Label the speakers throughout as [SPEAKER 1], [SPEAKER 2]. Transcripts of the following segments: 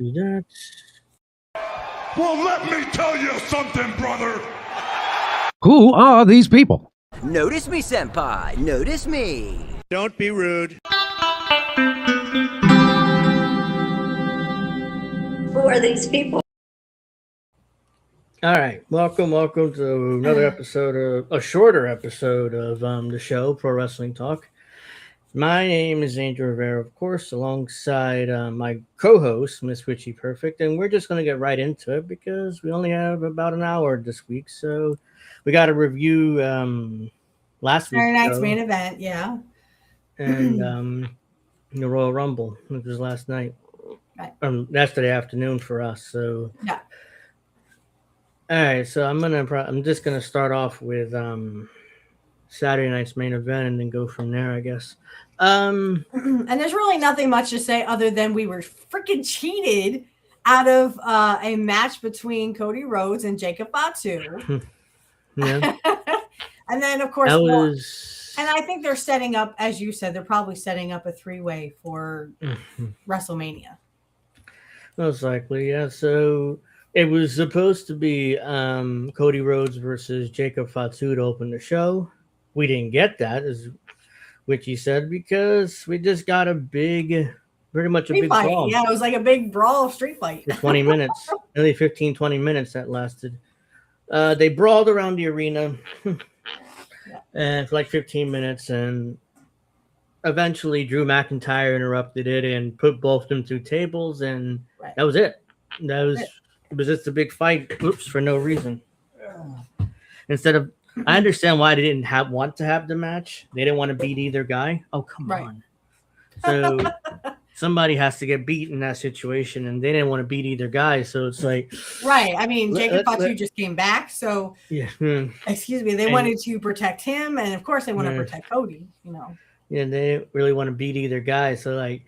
[SPEAKER 1] do that.
[SPEAKER 2] Well, let me tell you something, brother.
[SPEAKER 3] Who are these people?
[SPEAKER 4] Notice me, senpai. Notice me.
[SPEAKER 5] Don't be rude.
[SPEAKER 6] Who are these people?
[SPEAKER 1] All right, welcome to another episode of a shorter episode of the show Pro Wrestling Talk. My name is Andrew Rivera, of course, alongside my co-host Miss Witchy Perfect, and we're just going to get right into it because we only have about an hour this week, so we got to review last week's
[SPEAKER 7] Saturday night's
[SPEAKER 1] show
[SPEAKER 7] main event, yeah,
[SPEAKER 1] and the Royal Rumble, which was last night,
[SPEAKER 7] right.
[SPEAKER 1] Yesterday afternoon for us. So
[SPEAKER 7] Yeah.
[SPEAKER 1] All right, so I'm just gonna start off with Saturday night's main event and then go from there, I guess.
[SPEAKER 7] And there's really nothing much to say other than we were freaking cheated out of a match between Cody Rhodes and Jacob Fatu.
[SPEAKER 1] Yeah.
[SPEAKER 7] And then, of course, and I think they're setting up, as you said, they're probably setting up a three-way for WrestleMania.
[SPEAKER 1] Most likely, yeah. So it was supposed to be Cody Rhodes versus Jacob Fatu to open the show. We didn't get that, as Witchy said, because we just got pretty much a big
[SPEAKER 7] fight.
[SPEAKER 1] brawl.
[SPEAKER 7] Yeah, it was like a big brawl street fight.
[SPEAKER 1] For 20 minutes, nearly 15, 20 minutes that lasted. They brawled around the arena and for like 15 minutes, and eventually Drew McIntyre interrupted it and put both them through tables, and that was it. It was just a big fight, for no reason. Instead of, I understand why they didn't want to have the match. They didn't want to beat either guy. Oh, come on. So somebody has to get beat in that situation, and they didn't want to beat either guy. So it's like,
[SPEAKER 7] right. I mean, Jacob Fatu just came back, so excuse me. They wanted to protect him, and of course, they want to protect Cody. You know.
[SPEAKER 1] Yeah, they didn't really want to beat either guy. So like,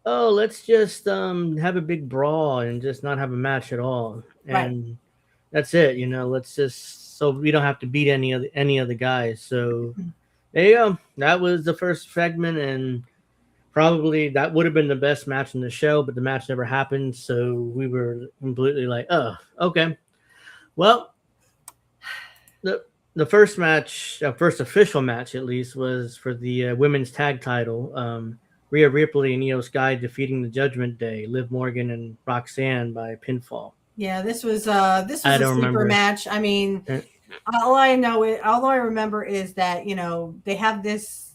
[SPEAKER 1] oh, let's just have a big brawl and just not have a match at all, and that's it. You know, let's just. So we don't have to beat any of the guys. So there you go. That was the first segment, and probably that would have been the best match in the show, but the match never happened. So we were completely like, oh, okay. Well, the first match, first official match at least, was for the women's tag title. Rhea Ripley and Io Sky defeating the Judgment Day, Liv Morgan and Roxanne by pinfall.
[SPEAKER 7] Yeah, this was a sleeper match. I mean, all I remember is that, you know, they have this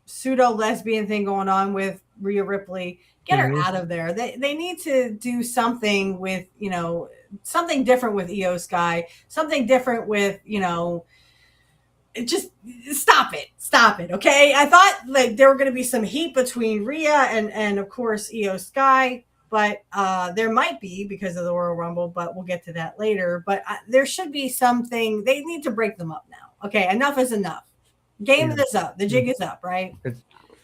[SPEAKER 7] pseudo lesbian thing going on with Rhea Ripley. Get her out of there. They need to do something with, you know, something different with Io Sky, something different with, you know, just stop it. Okay. I thought like there were going to be some heat between Rhea and of course Io Sky. But there might be because of the Royal Rumble, but we'll get to that later. But there should be something. They need to break them up now. Okay, enough is enough. Game is up. The jig is up, right?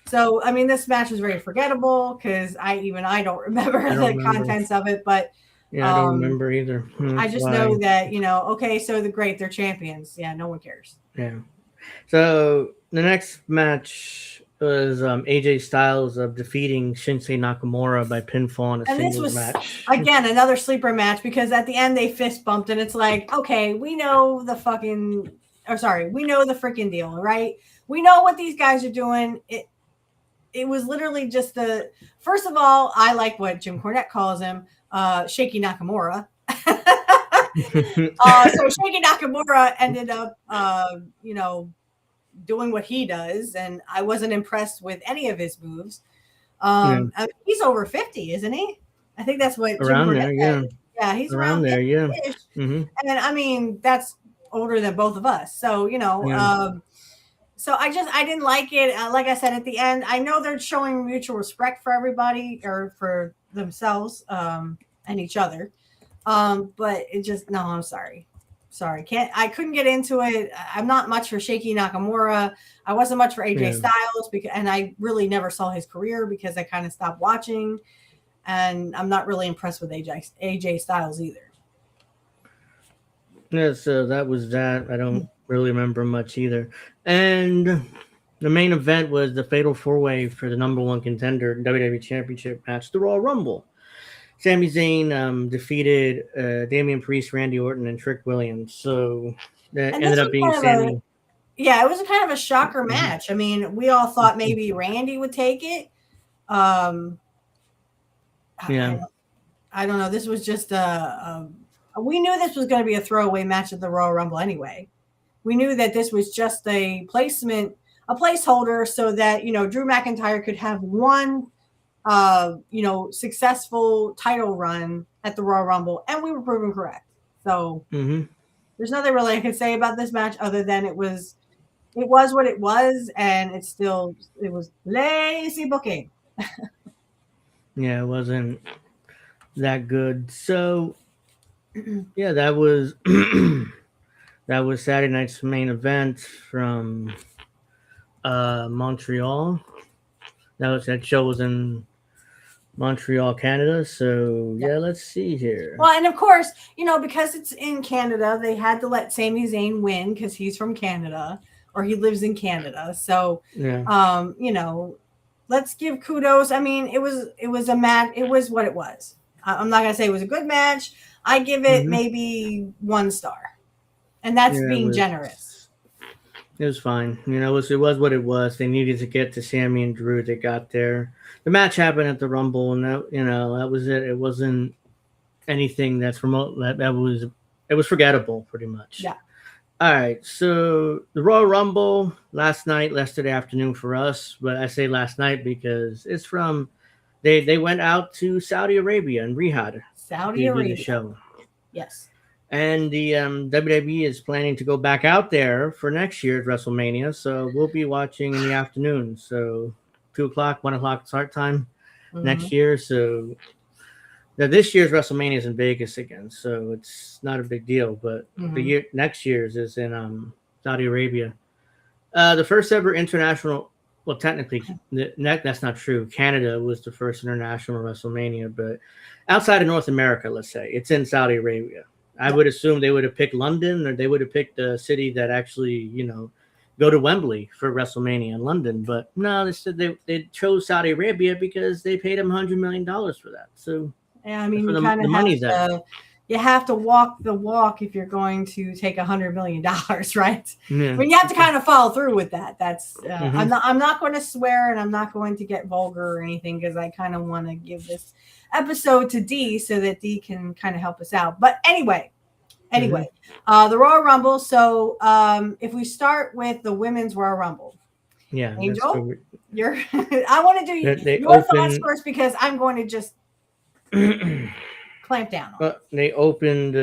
[SPEAKER 7] So, I mean, this match was very forgettable because I don't remember the contents of it. But
[SPEAKER 1] I don't remember either.
[SPEAKER 7] I just know that, you know, okay, so they're champions. Yeah, no one cares.
[SPEAKER 1] Yeah. So the next match was AJ Styles defeating Shinsuke Nakamura by pinfall in a singles match.
[SPEAKER 7] Again, another sleeper match because at the end they fist bumped and it's like, okay, we know the freaking deal, right? We know what these guys are doing. It was literally just first of all, I like what Jim Cornette calls him, Shaky Nakamura. So Shaky Nakamura ended up, you know, doing what he does, and I wasn't impressed with any of his moves. He's over 50, isn't he? I think that's what
[SPEAKER 1] around there.
[SPEAKER 7] Yeah, he's
[SPEAKER 1] around there. Yeah,
[SPEAKER 7] and I mean that's older than both of us. So you know, so I didn't like it. Like I said at the end, I know they're showing mutual respect for everybody or for themselves and each other, but it just no. I'm sorry. I couldn't get into it. I'm not much for Shaky Nakamura. I wasn't much for AJ Styles and I really never saw his career because I kind of stopped watching, and I'm not really impressed with AJ Styles either.
[SPEAKER 1] Yeah, so that was that. I don't really remember much either. And the main event was the Fatal 4-Way for the number one contender WWE Championship match, the Royal Rumble. Sami Zayn defeated Damian Priest, Randy Orton, and Trick Williams. So that
[SPEAKER 7] And
[SPEAKER 1] ended
[SPEAKER 7] this
[SPEAKER 1] up
[SPEAKER 7] was
[SPEAKER 1] being
[SPEAKER 7] kind of
[SPEAKER 1] Sami.
[SPEAKER 7] it was a kind of a shocker
[SPEAKER 1] Mhm.
[SPEAKER 7] match. I mean, we all thought maybe Randy would take it. Um,
[SPEAKER 1] Yeah.
[SPEAKER 7] I don't know. This was just we knew this was going to be a throwaway match at the Royal Rumble anyway. We knew that this was just a placeholder so that, Drew McIntyre could have one, successful title run at the Royal Rumble, and we were proven correct. So there's nothing really I could say about this match other than it was what it was, and it was lazy booking.
[SPEAKER 1] Yeah, it wasn't that good. So yeah, that was that was Saturday night's main event from Montreal. That show was in Montreal, Canada. So yeah, let's see here.
[SPEAKER 7] Well, and of course, because it's in Canada, they had to let Sami Zayn win because he's from Canada or he lives in Canada. So,
[SPEAKER 1] Yeah.
[SPEAKER 7] Let's give kudos. I mean, it was a match. It was what it was. I'm not gonna say it was a good match. I give it maybe 1 star, and that's being generous.
[SPEAKER 1] It was fine. It was what it was. They needed to get to Sammy and Drew. They got there. The match happened at the Rumble, and that was it. It wasn't anything that's remote. It was forgettable, pretty much.
[SPEAKER 7] Yeah.
[SPEAKER 1] All right. So the Royal Rumble last night, yesterday afternoon for us, but I say last night because it's from they went out to Saudi Arabia and Riyadh.
[SPEAKER 7] Saudi Arabia.
[SPEAKER 1] The show.
[SPEAKER 7] Yes.
[SPEAKER 1] And the WWE is planning to go back out there for next year's WrestleMania. So we'll be watching in the afternoon. So 2:00, 1:00 start time next year. So now this year's WrestleMania is in Vegas again. So it's not a big deal. But next year's is in Saudi Arabia. The first ever international. Well, technically, that's not true. Canada was the first international WrestleMania, but outside of North America, let's say it's in Saudi Arabia. I would assume they would have picked London, or they would have picked a city that actually, go to Wembley for WrestleMania in London. But no, they said they chose Saudi Arabia because they paid them $100 million for that. So
[SPEAKER 7] yeah, I mean, you have to walk the walk if you're going to take $100 million, right?
[SPEAKER 1] Yeah.
[SPEAKER 7] I mean, you have to kind of follow through with that. That's I'm not going to swear, and I'm not going to get vulgar or anything because I kind of want to give this episode to Dee so that Dee can kind of help us out. But anyway, the Royal Rumble. So if we start with the women's Royal Rumble,
[SPEAKER 1] yeah,
[SPEAKER 7] Angel, I want to do your thoughts first because I'm going to just clamp down on it.
[SPEAKER 1] They opened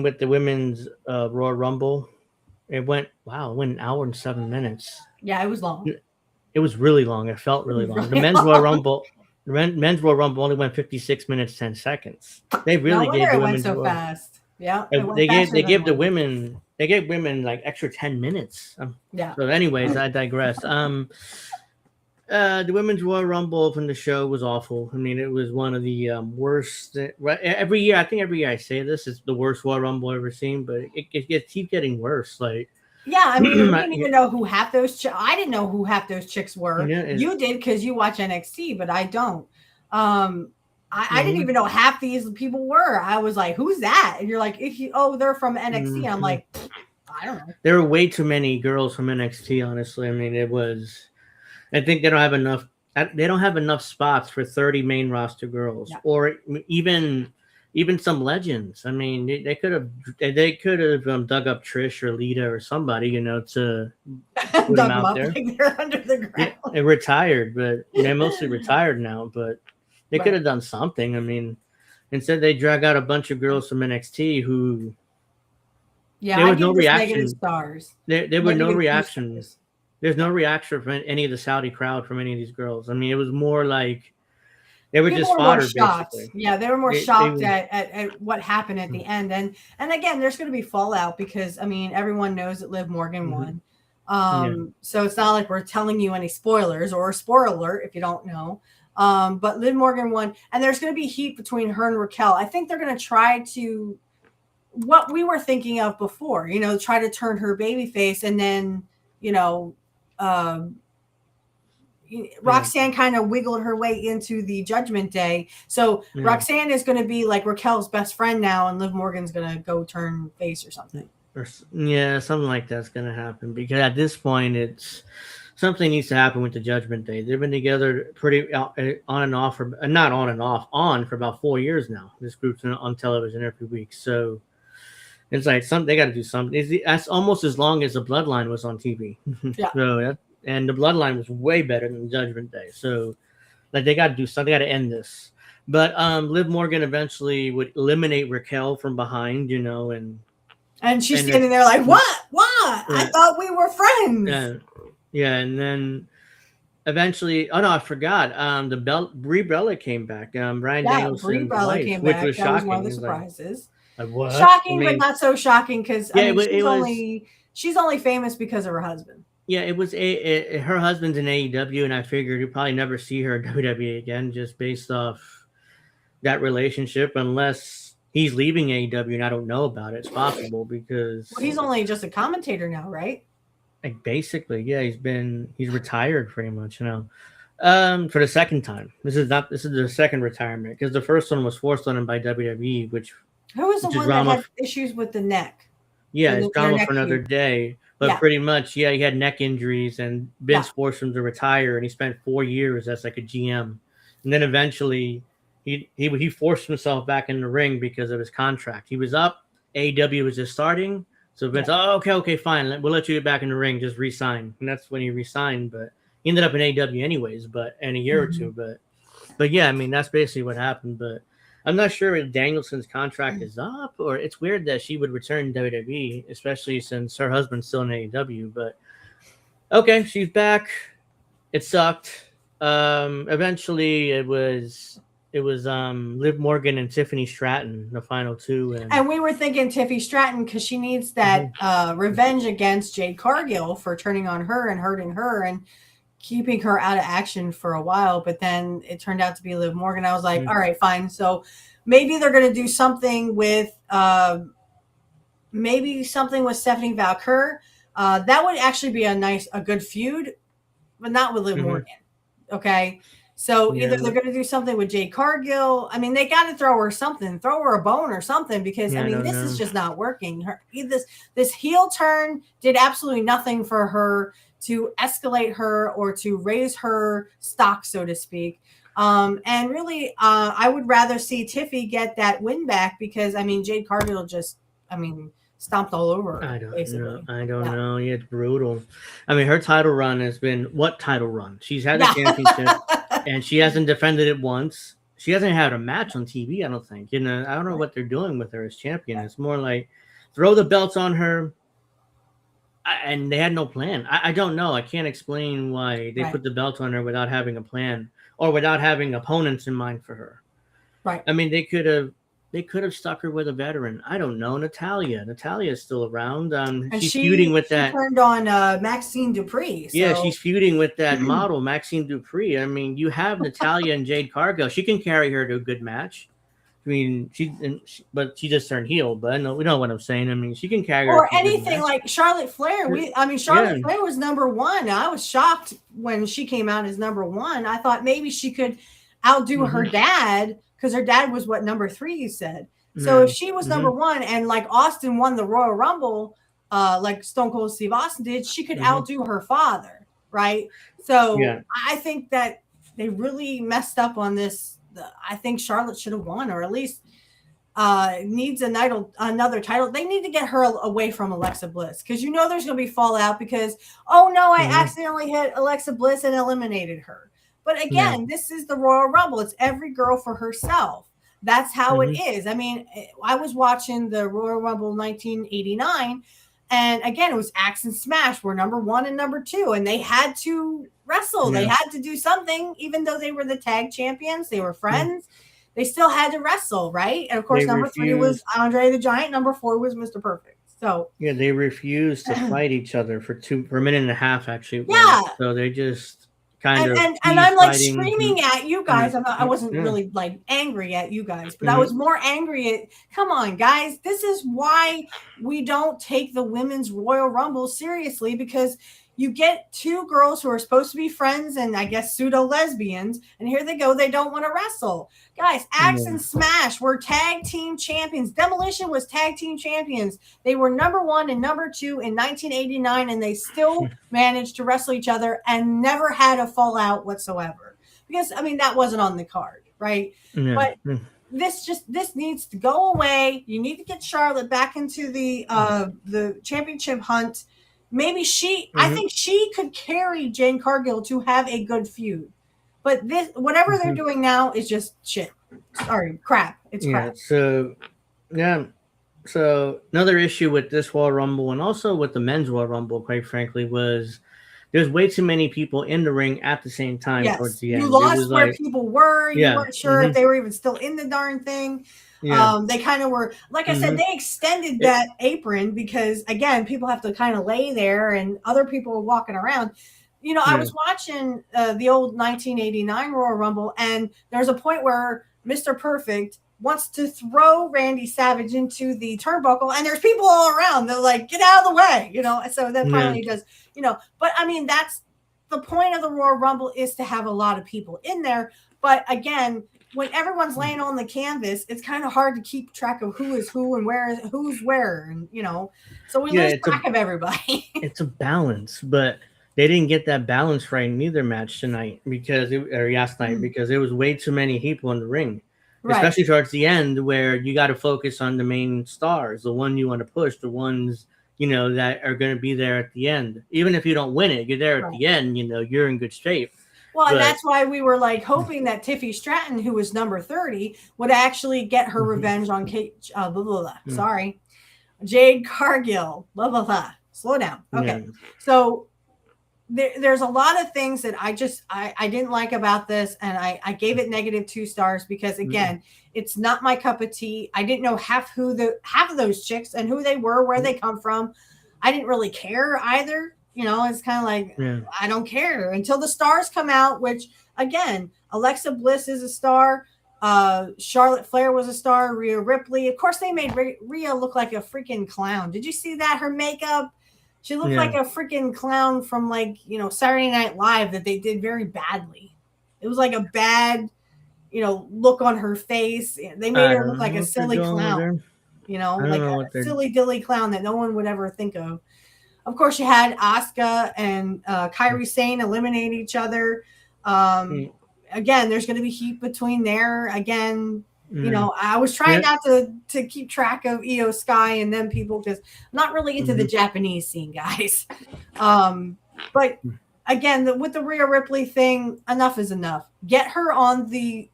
[SPEAKER 1] with the women's Royal Rumble. It went an hour and 7 minutes.
[SPEAKER 7] Yeah, it was long.
[SPEAKER 1] It was really long. It felt really long. The men's Royal Rumble. The men's Royal Rumble only went 56 minutes 10 seconds. They really gave the women so
[SPEAKER 7] fast. Yeah,
[SPEAKER 1] they gave the women like extra 10 minutes.
[SPEAKER 7] Yeah.
[SPEAKER 1] So, anyways, I digress. The women's Royal Rumble opened the show was awful. I mean, it was one of the worst. Every year, I think every year I say this is the worst Royal Rumble I've ever seen, but it keeps getting worse. Like.
[SPEAKER 7] Yeah, I mean, we didn't even know who half those. I didn't know who half those chicks were. Yeah, you did because you watch NXT, but I don't. I didn't even know half these people were. I was like, "Who's that?" And you're like, they're from NXT." I'm like, I don't know.
[SPEAKER 1] There were way too many girls from NXT. Honestly, I mean, it was. I think they don't have enough. They don't have enough spots for 30 main roster girls, or even some legends. I mean, they could have dug up Trish or Lita or somebody, to put them out there.
[SPEAKER 7] Like they're under the ground.
[SPEAKER 1] Yeah, they retired, but they're mostly retired now. But they could have done something. I mean, instead they drag out a bunch of girls from NXT who.
[SPEAKER 7] Yeah, there was no reaction. Stars.
[SPEAKER 1] There were no reactions. There's no reaction from any of the Saudi crowd from any of these girls. I mean, it was more like. They were just fodder, basically.
[SPEAKER 7] Yeah, they were more shocked at what happened at the end. And again, there's going to be fallout because, I mean, everyone knows that Liv Morgan won. So it's not like we're telling you any spoilers or a spoiler alert if you don't know. But Liv Morgan won. And there's going to be heat between her and Raquel. I think they're going to try to, what we were thinking of before, try to turn her babyface and then, Roxanne kind of wiggled her way into the Judgment Day. So Roxanne is going to be like Raquel's best friend now, and Liv Morgan's going to go turn face or something.
[SPEAKER 1] Something like that's going to happen, because at this point, it's something needs to happen with the Judgment Day. They've been together pretty on and off, for not on and off, on for about 4 years now. This group's on television every week, so it's like they got to do something. That's almost as long as the Bloodline was on TV.
[SPEAKER 7] Yeah.
[SPEAKER 1] So and the Bloodline was way better than the Judgment Day. So like they got to do something. They got to end this. But Liv Morgan eventually would eliminate Raquel from behind, and
[SPEAKER 7] she's standing there like, what? I thought we were friends.
[SPEAKER 1] Yeah, and then eventually, I forgot. Brie Bella came back. Bryan Danielson's
[SPEAKER 7] Brie Bella
[SPEAKER 1] wife,
[SPEAKER 7] came
[SPEAKER 1] which
[SPEAKER 7] back.
[SPEAKER 1] was
[SPEAKER 7] That
[SPEAKER 1] shocking.
[SPEAKER 7] was one of the surprises.
[SPEAKER 1] Like what?
[SPEAKER 7] Shocking, but not so shocking, because she's only famous because of her husband.
[SPEAKER 1] Yeah, it was her husband's in AEW, and I figured you'd probably never see her in WWE again, just based off that relationship, unless he's leaving AEW and I don't know about it. It's possible, because
[SPEAKER 7] he's only just a commentator now, right?
[SPEAKER 1] Like basically, yeah, he's retired pretty much, for the second time. This is the second retirement, because the first one was forced on him by WWE,
[SPEAKER 7] who was the one that had issues with the neck?
[SPEAKER 1] Yeah, it's drama for another day. But pretty much, he had neck injuries, and Vince forced him to retire, and he spent 4 years as like a GM. And then eventually he forced himself back in the ring because of his contract. He was up, AEW was just starting, so Vince, okay, fine, we'll let you get back in the ring, just re-sign. And that's when he re-signed, but he ended up in AEW anyways, in a year or two. But yeah, I mean, that's basically what happened. But I'm not sure if Danielson's contract is up, or it's weird that she would return to WWE, especially since her husband's still in AEW. But okay, she's back. It sucked. Eventually, it was Liv Morgan and Tiffany Stratton, the final two.
[SPEAKER 7] And we were thinking Tiffany Stratton, because she needs that revenge against Jade Cargill for turning on her and hurting her and keeping her out of action for a while. But then it turned out to be Liv Morgan. I was like, all right, fine. So maybe they're going to do something with Stephanie Valcour. That would actually be a good feud, but not with Liv Morgan. Okay. So either they're going to do something with Jade Cargill. I mean, they got to throw her something, throw her a bone or something, because this is just not working. This heel turn did absolutely nothing for her to escalate her or to raise her stock, so to speak. And really, I would rather see Tiffy get that win back, because Jade Cargill stomped all over her.
[SPEAKER 1] I don't know. Yeah, it's brutal. Her title run has been what title run? She's had the championship. And she hasn't defended it once. She hasn't had a match on TV, I don't think. I don't know what they're doing with her as champion. It's more like throw the belts on her. And they had no plan. I don't know. I can't explain why they put the belt on her without having a plan, or without having opponents in mind for her.
[SPEAKER 7] Right.
[SPEAKER 1] They could have stuck her with a veteran. I don't know. Natalya is still around. She's feuding with that.
[SPEAKER 7] She turned on Maxine Dupree. So.
[SPEAKER 1] Yeah, she's feuding with that model, Maxine Dupree. You have Natalya and Jade Cargill. She can carry her to a good match. But she just turned heel. But no, we know what I'm saying. She can carry her.
[SPEAKER 7] Or anything like Charlotte Flair. Charlotte Flair was number one. I was shocked when she came out as number one. I thought maybe she could outdo her dad, because her dad was number 3, you said. So if she was number one, and like Austin won the Royal Rumble, like Stone Cold Steve Austin did, she could outdo her father, right? So I think that they really messed up on this. I think Charlotte should have won, or at least needs another title. They need to get her away from Alexa Bliss, because there's going to be fallout, because, I accidentally hit Alexa Bliss and eliminated her. But again, this is the Royal Rumble. It's every girl for herself. That's how it is. I was watching the Royal Rumble 1989, and again, it was Axe and Smash were number 1 and number 2, and they had to wrestle. They had to do something, even though they were the tag champions. They were friends. They still had to wrestle, right? And of course, number 3 was Andre the Giant. Number 4 was Mr. Perfect. So
[SPEAKER 1] they refused to fight each other for a minute and a half, actually.
[SPEAKER 7] Yeah.
[SPEAKER 1] So they just kind of
[SPEAKER 7] and I'm like screaming at you guys. I wasn't really like angry at you guys, but I was more angry at, come on, guys. This is why we don't take the women's Royal Rumble seriously, because You get two girls who are supposed to be friends and I guess pseudo lesbians, and here they go. They don't want to wrestle. Guys, Axe and Smash were tag team champions. Demolition was tag team champions. They were number 1 and number 2 in 1989, and they still managed to wrestle each other and never had a fallout whatsoever. Because, I mean, that wasn't on the card, right?
[SPEAKER 1] Yeah.
[SPEAKER 7] But this needs to go away. You need to get Charlotte back into the championship hunt. Maybe I think she could carry Jane Cargill to have a good feud. But this, whatever they're doing now is just shit. Sorry, crap. It's crap.
[SPEAKER 1] So another issue with this Royal Rumble and also with the men's Royal Rumble, quite frankly, was there's way too many people in the ring at the same time towards the end.
[SPEAKER 7] You lost where people were. You weren't sure if they were even still in the darn thing. Yeah. They kind of were, like I said, they extended that apron because, again, people have to kind of lay there and other people were walking around. You know, I was watching the old 1989 Royal Rumble, and there's a point where Mr. Perfect wants to throw Randy Savage into the turnbuckle, and there's people all around. They're like, get out of the way, you know. So then finally he does, you know. But, I mean, that's the point of the Royal Rumble is to have a lot of people in there. But, again, when everyone's laying on the canvas, it's kind of hard to keep track of who is who and who's where, and you know, so we lose track of everybody.
[SPEAKER 1] It's a balance, but they didn't get that balance right in either match tonight because last night because there was way too many people in the ring, especially towards the end where you got to focus on the main stars, the one you want to push, the ones you know that are going to be there at the end. Even if you don't win it, you're there at the end. You know, you're in good shape.
[SPEAKER 7] Well, and that's why we were like hoping that Tiffy Stratton, who was number 30, would actually get her revenge on Kate. Sorry, Jade Cargill. Blah blah blah. Slow down. Okay, so there's a lot of things that I didn't like about this, and I gave it -2 stars because again, it's not my cup of tea. I didn't know half of those chicks and who they were, where they come from. I didn't really care either. You know, it's kind of like, I don't care until the stars come out, which, again, Alexa Bliss is a star. Charlotte Flair was a star. Rhea Ripley. Of course, they made Rhea look like a freaking clown. Did you see that? Her makeup. She looked like a freaking clown from, like, you know, Saturday Night Live that they did very badly. It was like a bad, you know, look on her face. They made her look like a silly clown. You know, like a silly dilly clown that no one would ever think of. Of course, you had Asuka and Kairi Sane eliminate each other. Again, there's going to be heat between there. Again, you know, I was trying not to keep track of Io Sky and them people because I'm not really into the Japanese scene, guys. But again, with the Rhea Ripley thing, enough is enough. Get her on the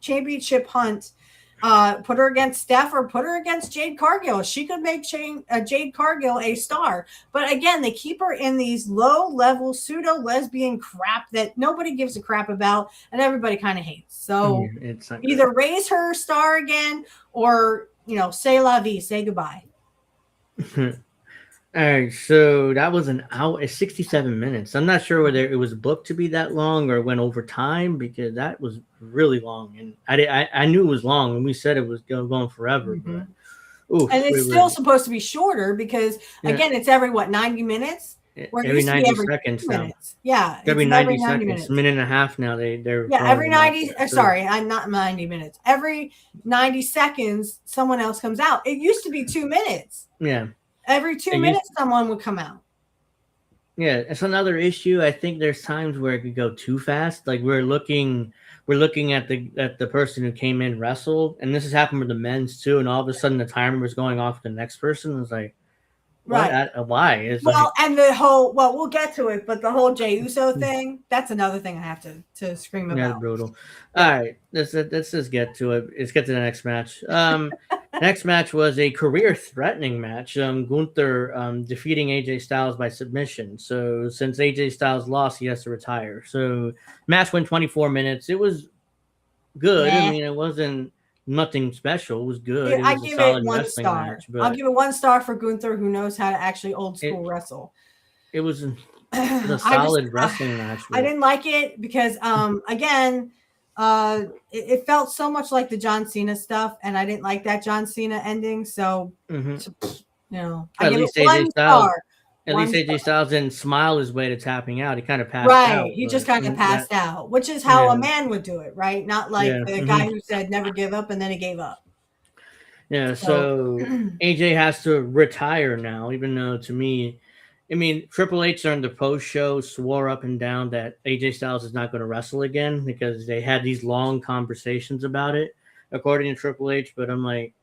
[SPEAKER 7] championship hunt. Put her against Steph or put her against Jade Cargill. She could make Jade Cargill a star. But again, they keep her in these low-level pseudo-lesbian crap that nobody gives a crap about and everybody kind of hates. So either raise her star again or, you know, say la vie, say goodbye.
[SPEAKER 1] All right, so that was an hour, 67 minutes. I'm not sure whether it was booked to be that long or went over time because that was really long. And I knew it was long when we said it was going forever. But,
[SPEAKER 7] and it's still supposed to be shorter because, again, it's every, 90 minutes?
[SPEAKER 1] Every 90 seconds now.
[SPEAKER 7] Yeah.
[SPEAKER 1] Every 90 seconds. Minutes. Minute and a half now. They're
[SPEAKER 7] every 90. Sorry, I'm not 90 minutes. Every 90 seconds, someone else comes out. It used to be 2 minutes.
[SPEAKER 1] Yeah.
[SPEAKER 7] Every 2 minutes, someone would come out.
[SPEAKER 1] Yeah, it's another issue. I think there's times where it could go too fast. Like we're looking at the person who came in wrestled, and this has happened with the men's too. And all of a sudden, the timer was going off to the next person. It's like, why? It's
[SPEAKER 7] and the whole we'll get to it, but the whole Jey Uso thing—that's another thing I have to scream about.
[SPEAKER 1] Yeah, brutal. All right, let's just get to it. Let's get to the next match. Next match was a career-threatening match. Gunther defeating AJ Styles by submission. So since AJ Styles lost, he has to retire. So match went 24 minutes. It was good. I mean, it wasn't nothing special. It was good.
[SPEAKER 7] Yeah, I give it 1 star.
[SPEAKER 1] Match,
[SPEAKER 7] I'll give it 1 star for Gunther, who knows how to actually old school wrestle.
[SPEAKER 1] It was a solid wrestling match.
[SPEAKER 7] I didn't like it because, again, it felt so much like the John Cena stuff, and I didn't like that John Cena ending. So, you know, I give it 1 star.
[SPEAKER 1] At least AJ Styles didn't smile his way to tapping out. He kind of passed
[SPEAKER 7] right.
[SPEAKER 1] out.
[SPEAKER 7] He just kind of passed out, which is how a man would do it, right? Not like the guy who said never give up and then he gave up.
[SPEAKER 1] Yeah, so AJ has to retire now, even though to me, I mean, Triple H during the post show swore up and down that AJ Styles is not going to wrestle again because they had these long conversations about it, according to Triple H. But I'm like,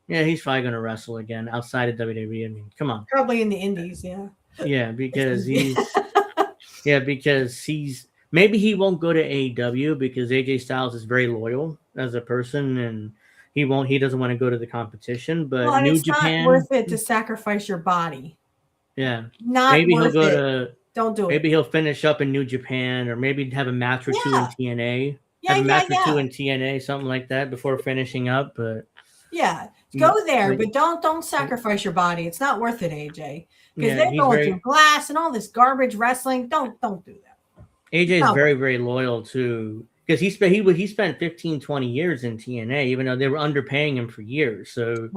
[SPEAKER 1] yeah, he's probably going to wrestle again outside of WWE. I mean, come on.
[SPEAKER 7] Probably in the Indies, yeah.
[SPEAKER 1] Yeah, because he's maybe he won't go to AEW because AJ Styles is very loyal as a person and he doesn't want to go to the competition. But New Japan,
[SPEAKER 7] not worth it to sacrifice your body.
[SPEAKER 1] Yeah,
[SPEAKER 7] not
[SPEAKER 1] maybe
[SPEAKER 7] worth
[SPEAKER 1] he'll go
[SPEAKER 7] it.
[SPEAKER 1] to.
[SPEAKER 7] Don't do it.
[SPEAKER 1] Maybe he'll finish up in New Japan, or maybe have a match or two in TNA.
[SPEAKER 7] Yeah,
[SPEAKER 1] have a match or two in TNA, something like that, before finishing up. But
[SPEAKER 7] go there, but don't sacrifice your body. It's not worth it, AJ, because they're going through glass and all this garbage wrestling. Don't do that.
[SPEAKER 1] AJ is very, very loyal to because he spent 15, 20 years in TNA, even though they were underpaying him for years. So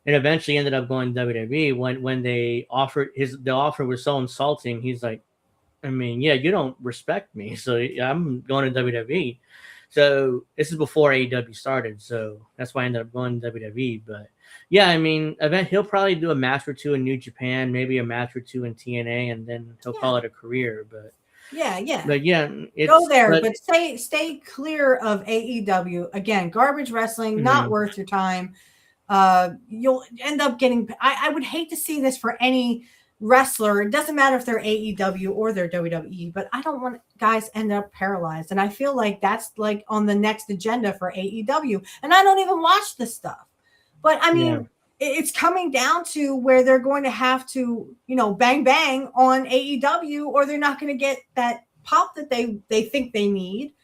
[SPEAKER 1] and eventually ended up going to WWE when the offer was so insulting. He's like, I mean, yeah, you don't respect me, so I'm going to WWE. So this is before AEW started, so that's why I ended up going to WWE. But yeah, I mean, he'll probably do a match or two in New Japan, maybe a match or two in TNA, and then he'll call it a career. But
[SPEAKER 7] go there, but stay clear of AEW. Again, garbage wrestling, not worth your time. You'll end up getting. I would hate to see this for any wrestler. It doesn't matter if they're AEW or they're WWE, but I don't want guys end up paralyzed. And I feel like that's like on the next agenda for AEW. And I don't even watch this stuff. But I mean, it's coming down to where they're going to have to, bang bang on AEW, or they're not going to get that pop that they think they need.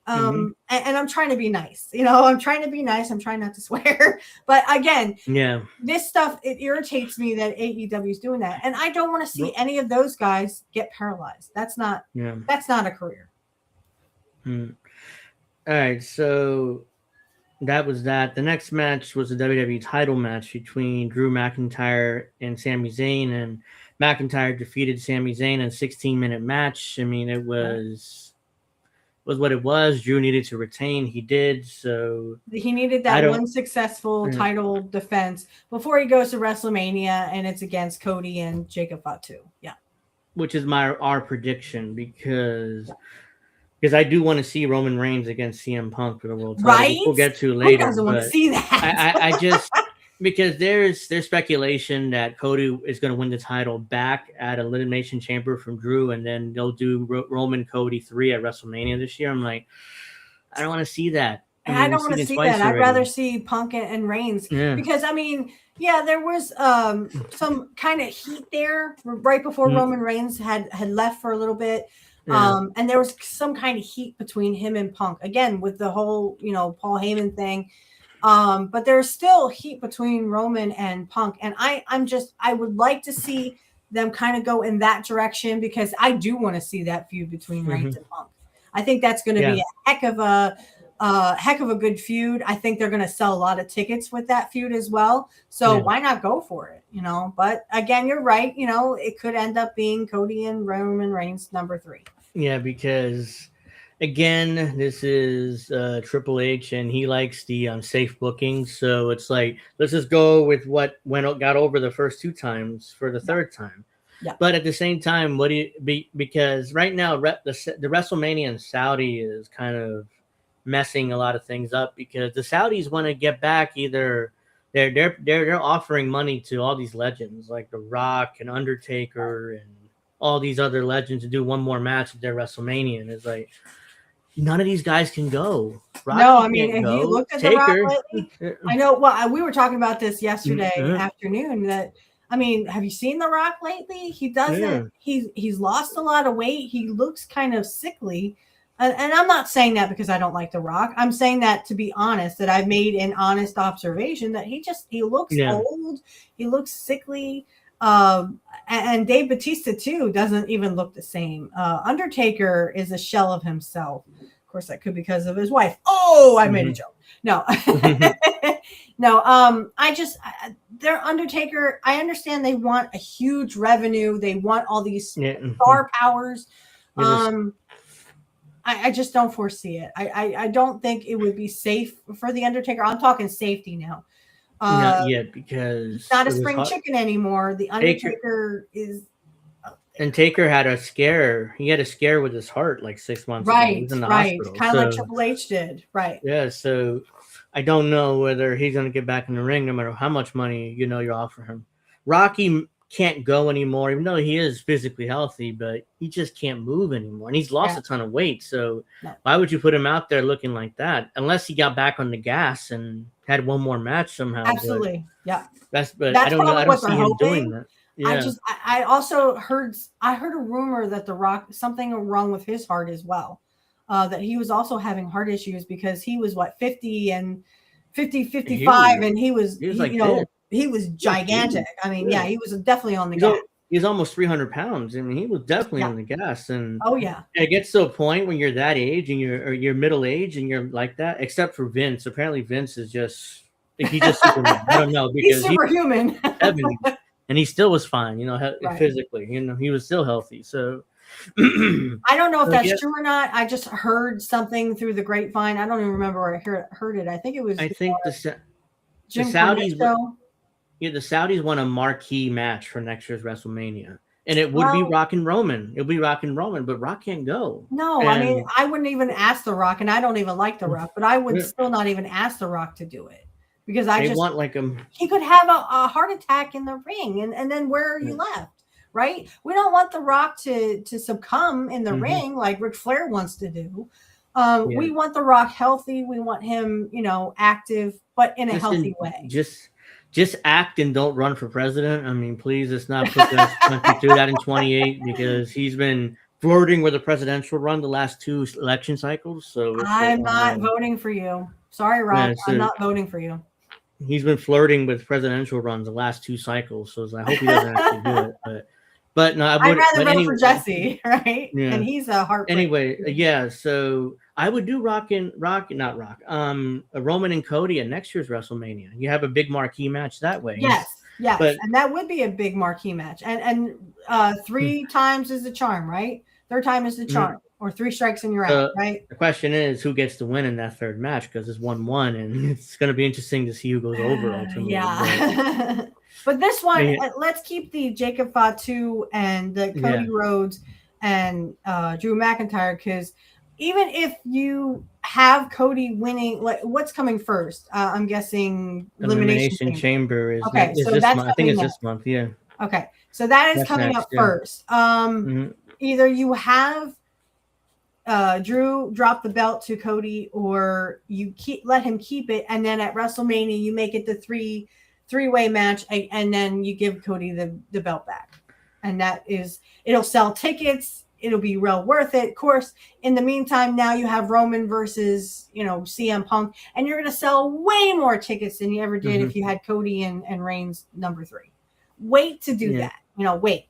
[SPEAKER 7] And I'm trying to be nice, I'm trying to be nice. I'm trying not to swear, but again, this stuff, it irritates me that AEW is doing that. And I don't want to see any of those guys get paralyzed. That's not a career.
[SPEAKER 1] All right. So that was that. The next match was a WWE title match between Drew McIntyre and Sami Zayn, and McIntyre defeated Sami Zayn in a 16-minute match. I mean, it was what it was. Drew needed to retain. He did. So
[SPEAKER 7] he needed that one successful title defense before he goes to WrestleMania, and it's against Cody and Jacob Fatu. Yeah.
[SPEAKER 1] Which is our prediction because I do want to see Roman Reigns against CM Punk for the world title.
[SPEAKER 7] Right?
[SPEAKER 1] We'll get to later.
[SPEAKER 7] Who doesn't want to see that?
[SPEAKER 1] I just because there's speculation that Cody is going to win the title back at Elimination Chamber from Drew, and then they'll do Roman Cody 3 at WrestleMania this year. I'm like, I don't want to see that.
[SPEAKER 7] I don't want to see that. I'd rather see Punk and Reigns because I mean, there was some kind of heat there right before Roman Reigns had left for a little bit. And there was some kind of heat between him and Punk again with the whole, Paul Heyman thing. But there's still heat between Roman and Punk. And I would like to see them kind of go in that direction because I do want to see that feud between Reigns and Punk. I think that's going to be a heck of a good feud. I think they're going to sell a lot of tickets with that feud as well. So why not go for it? But again, you're right. It could end up being Cody and Roman Reigns number 3.
[SPEAKER 1] Yeah, because again, this is Triple H, and he likes the safe bookings. So it's like, let's just go with what got over the first 2 times for the third time. Yeah. But at the same time, because right now the WrestleMania in Saudi is kind of messing a lot of things up because the Saudis want to get back either they're offering money to all these legends like The Rock and Undertaker and all these other legends to do one more match at their WrestleMania, and it's like none of these guys can go.
[SPEAKER 7] No, I mean, if you look at The Rock lately, I know. Well, we were talking about this yesterday afternoon. That I mean, have you seen The Rock lately? He doesn't. Yeah. He's lost a lot of weight. He looks kind of sickly. And I'm not saying that because I don't like The Rock. I'm saying that to be honest, that I've made an honest observation that he looks old. He looks sickly. And Dave Bautista too doesn't even look the same. Undertaker is a shell of himself. Of course, that could be because of his wife. Oh, I made a joke. No, no. their Undertaker, I understand they want a huge revenue. They want all these star powers. I just don't foresee it. I don't think it would be safe for the Undertaker. I'm talking safety now.
[SPEAKER 1] Not yet, because
[SPEAKER 7] not a spring chicken anymore. The Undertaker is.
[SPEAKER 1] And Taker had a scare. He had a scare with his heart like 6 months ago. He was in the hospital.
[SPEAKER 7] Kind of like Triple H did. Right.
[SPEAKER 1] Yeah. So I don't know whether he's going to get back in the ring no matter how much money you offer him. Rocky can't go anymore, even though he is physically healthy, but he just can't move anymore. And he's lost a ton of weight. So why would you put him out there looking like that? Unless he got back on the gas and had one more match somehow.
[SPEAKER 7] Absolutely.
[SPEAKER 1] But I don't know. I don't see him doing that. Yeah.
[SPEAKER 7] I also heard a rumor that The Rock, something wrong with his heart as well. That he was also having heart issues because he was 50 and 55 and he was he was gigantic. I mean, he was definitely on the gas.
[SPEAKER 1] He's almost 300 pounds. I mean, he was definitely on the gas. And
[SPEAKER 7] it
[SPEAKER 1] gets to a point when you're that age and you're middle age and you're like that, except for Vince. Apparently Vince is just Superman. I don't know, because
[SPEAKER 7] he's superhuman.
[SPEAKER 1] And he still was fine, physically. He was still healthy. So
[SPEAKER 7] I don't know if that's true or not. I just heard something through the grapevine. I don't even remember where I heard it. I think it was.
[SPEAKER 1] I think the Saudis. The Saudis want a marquee match for next year's WrestleMania, and it would be Rock and Roman. It'll be Rock and Roman, but Rock can't go.
[SPEAKER 7] No, I mean, I wouldn't even ask The Rock, and I don't even like The Rock, but I would still not even ask The Rock to do it. Because he could have a heart attack in the ring, and then where are you left, right? We don't want The Rock to succumb in the ring like Ric Flair wants to do. We want The Rock healthy. We want him, active, but in a healthy way.
[SPEAKER 1] Just act and don't run for president. I mean, please, let's not put that through that in 28, because he's been flirting with a presidential run the last 2 election cycles. So
[SPEAKER 7] I'm not voting for you. Sorry, Rock. I'm not voting for you.
[SPEAKER 1] He's been flirting with presidential runs the last 2 cycles, so I hope he doesn't actually do it. But no,
[SPEAKER 7] I'd rather vote for Jesse, right? Yeah. And he's a heartbreak.
[SPEAKER 1] Anyway, so I would do Roman and Cody at next year's WrestleMania. You have a big marquee match that way.
[SPEAKER 7] Yes, and that would be a big marquee match. And 3 times is the charm, right? 3rd time is the charm. Or 3 strikes and you're out, right?
[SPEAKER 1] The question is, who gets to win in that 3rd match? Because it's 1-1, and it's going to be interesting to see who goes over ultimately.
[SPEAKER 7] But this one, let's keep the Jacob Fatu and the Cody Rhodes and Drew McIntyre, because even if you have Cody winning, what's coming first? I'm guessing
[SPEAKER 1] Elimination Chamber is
[SPEAKER 7] okay.
[SPEAKER 1] So this month. I think it's this month. Yeah.
[SPEAKER 7] Okay, so that's coming up first. Either you have Drew drop the belt to Cody, or you let him keep it, and then at WrestleMania you make it the three-way match, and then you give Cody the belt back, and it'll sell tickets. It'll be real worth it. Of course, in the meantime, now you have Roman versus CM Punk, and you're going to sell way more tickets than you ever did if you had Cody and Reigns number 3. Wait to do that. Wait.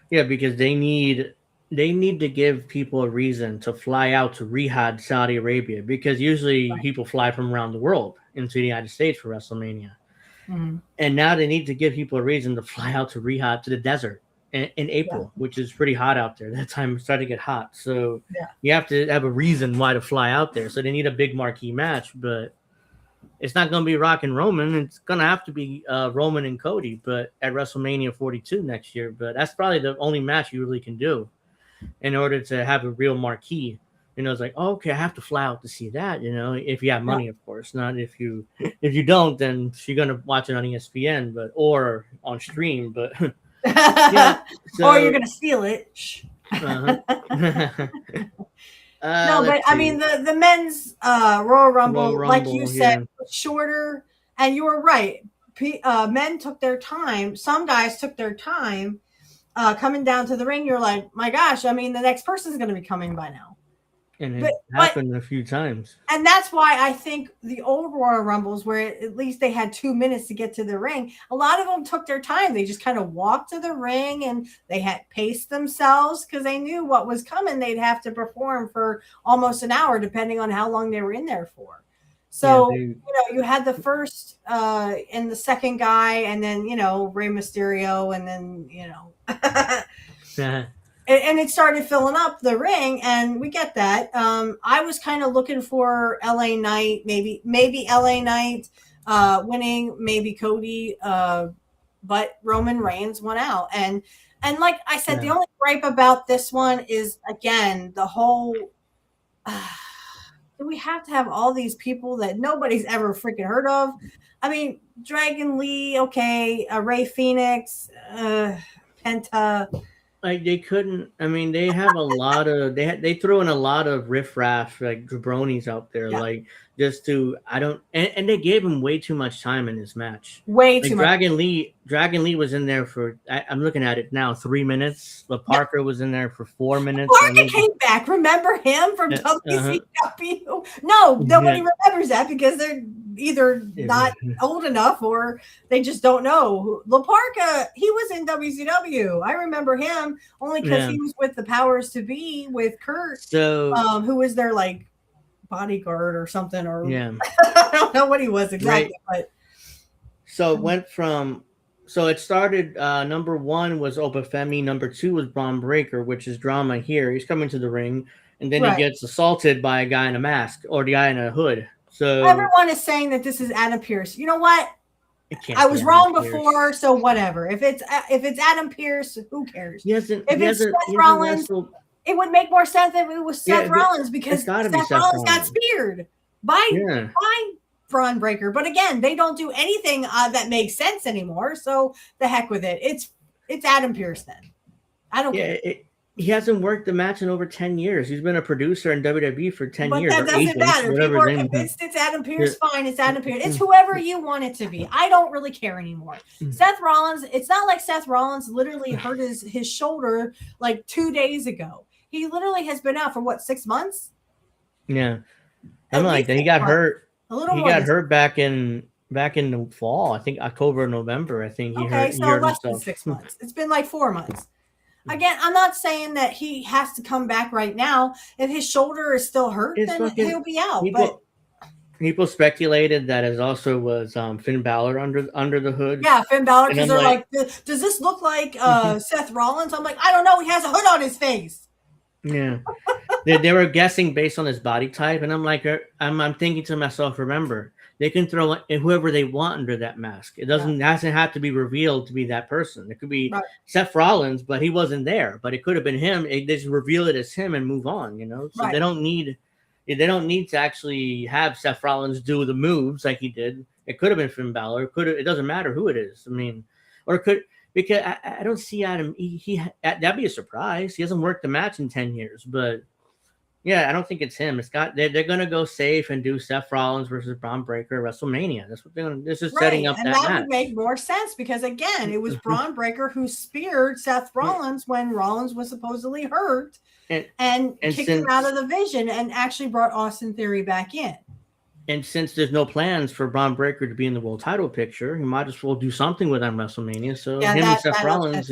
[SPEAKER 1] Yeah, because they need to give people a reason to fly out to Riyadh, Saudi Arabia, because usually people fly from around the world into the United States for WrestleMania. And now they need to give people a reason to fly out to Riyadh, to the desert in April, which is pretty hot out there. That time it's starting to get hot. So you have to have a reason why to fly out there. So they need a big marquee match, but it's not going to be Rock and Roman. It's going to have to be Roman and Cody, but at WrestleMania 42 next year. But that's probably the only match you really can do in order to have a real marquee. It's like, okay, I have to fly out to see that, if you have money, of course. Not if you don't, then you're going to watch it on ESPN, or on stream, but or
[SPEAKER 7] you're going to steal it.
[SPEAKER 1] No,
[SPEAKER 7] but I mean, the men's Royal Rumble, like you said, shorter, and you were right. Men took their time. Some guys took their time coming down to the ring. You're like, my gosh, I mean, the next person's going to be coming by now.
[SPEAKER 1] And it happened a few times.
[SPEAKER 7] And that's why I think the old Royal Rumbles, where at least they had 2 minutes to get to the ring, a lot of them took their time. They just kind of walked to the ring, and they had paced themselves because they knew what was coming. They'd have to perform for almost an hour, depending on how long they were in there for. So, you had the first and the second guy, and then Rey Mysterio, and then and it started filling up the ring, and we get that. I was kind of looking for LA Knight, maybe LA Knight winning, maybe Cody, but Roman Reigns went out, and like I said, the only gripe about this one is, again, the whole. Do we have to have all these people that nobody's ever freaking heard of? I mean, Dragon Lee, okay, Ray Phoenix, Penta.
[SPEAKER 1] Like, they couldn't. I mean, they have a lot of they throw in a lot of riffraff, like jabronis out there, like just to and they gave him way too much time in this match.
[SPEAKER 7] Way too much.
[SPEAKER 1] Dragon Lee was in there for, I'm looking at it now, 3 minutes. La Parker was in there for 4 minutes.
[SPEAKER 7] Parker came back. Remember him from WCW? No, nobody remembers that because they're either not old enough or they just don't know. La Parker, he was in WCW. I remember him only because he was with the Powers to Be with Kurt, who was their like bodyguard or something, or I don't know what he was exactly, but
[SPEAKER 1] so it went from it started number 1 was Obafemi, number 2 was Braun Breaker, which is drama here. He's coming to the ring and then he gets assaulted by a guy in a mask or the guy in a hood. So
[SPEAKER 7] everyone is saying that this is Adam Pearce. You know what? I was wrong before, so whatever. If it's Adam Pearce, who cares? If it's Seth Rollins, it would make more sense if it was Seth Rollins, because Seth Rollins got speared by Braun Breaker. But again, they don't do anything that makes sense anymore. So the heck with it. It's Adam Pearce then. I don't care.
[SPEAKER 1] He hasn't worked the match in over 10 years. He's been a producer in WWE for 10 years.
[SPEAKER 7] But that doesn't matter. People are convinced it's Adam Pearce. Fine, it's Adam Pearce. It's whoever you want it to be. I don't really care anymore. Seth Rollins, it's not like Seth Rollins literally hurt his shoulder like 2 days ago. He literally has been out for 6 months?
[SPEAKER 1] Yeah. I'm like that. He got hurt. He got hurt back in the fall. I think October, November. I think he hurt.
[SPEAKER 7] So less than 6 months. It's been like 4 months. Again, I'm not saying that he has to come back right now. If his shoulder is still hurt, then he'll be out.
[SPEAKER 1] People speculated that it also was Finn Balor under the hood.
[SPEAKER 7] Yeah, Finn Balor, because they're like, does this look like Seth Rollins? I'm like, I don't know. He has a hood on his face.
[SPEAKER 1] Yeah. they were guessing based on his body type. And I'm like, I'm thinking to myself, remember, they can throw whoever they want under that mask. It doesn't have to be revealed to be that person. It could be Seth Rollins, but he wasn't there. But it could have been him. They just reveal it as him and move on, So they don't need to actually have Seth Rollins do the moves like he did. It could have been Finn Balor. It doesn't matter who it is. I mean, because I don't see Adam. That'd be a surprise. He hasn't worked the match in 10 years, but. Yeah, I don't think it's him. They're gonna go safe and do Seth Rollins versus Braun Breaker at WrestleMania. That's what they're gonna. This is setting up that match.
[SPEAKER 7] And that would make more sense because again, it was Braun Breaker who speared Seth Rollins when Rollins was supposedly hurt and kicked him out of the Vision and actually brought Austin Theory back in.
[SPEAKER 1] And since there's no plans for Braun Breaker to be in the world title picture, he might as well do something with him WrestleMania. So him and Seth Rollins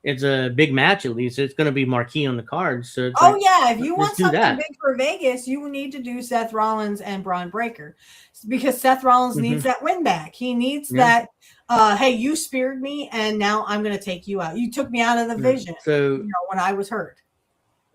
[SPEAKER 1] it's a big match, at least. It's going to be marquee on the card. So
[SPEAKER 7] if you want something big for Vegas, you need to do Seth Rollins and Braun Breaker because Seth Rollins needs that win back. He needs that, hey, you speared me, and now I'm going to take you out. You took me out of the Vision when I was hurt.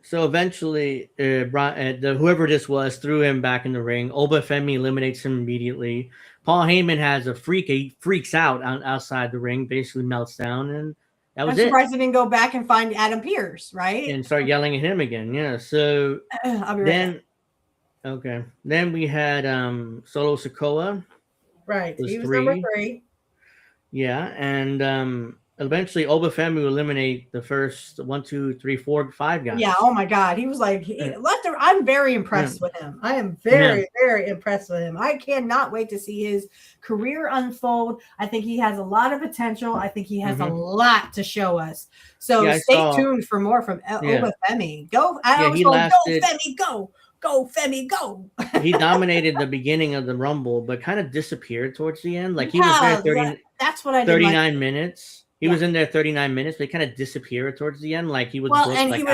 [SPEAKER 1] So eventually, whoever this was threw him back in the ring. Obafemi eliminates him immediately. Paul Heyman has a freak. He freaks out outside the ring, basically melts down, and that was
[SPEAKER 7] I'm surprised he didn't go back and find Adam Pearce, right?
[SPEAKER 1] And start yelling at him again. Yeah. So
[SPEAKER 7] I'll be right back.
[SPEAKER 1] Okay. Then we had Solo Sikoa.
[SPEAKER 7] Right. He was number 3.
[SPEAKER 1] Yeah. And eventually Obafemi will eliminate the first 1, 2, 3, 4, 5 guys.
[SPEAKER 7] Yeah. Oh my God. He was like, I'm very impressed with him. I am very, very impressed with him. I cannot wait to see his career unfold. I think he has a lot of potential. I think he has a lot to show us. So stay tuned for more from Obafemi. Go. Go Femi, go. Go, Femi, go.
[SPEAKER 1] He dominated the beginning of the Rumble, but kind of disappeared towards the end. Like he was there
[SPEAKER 7] that's what I did
[SPEAKER 1] 39 minutes. He was in there 39 minutes, but he kind of disappeared towards the end. Like he was out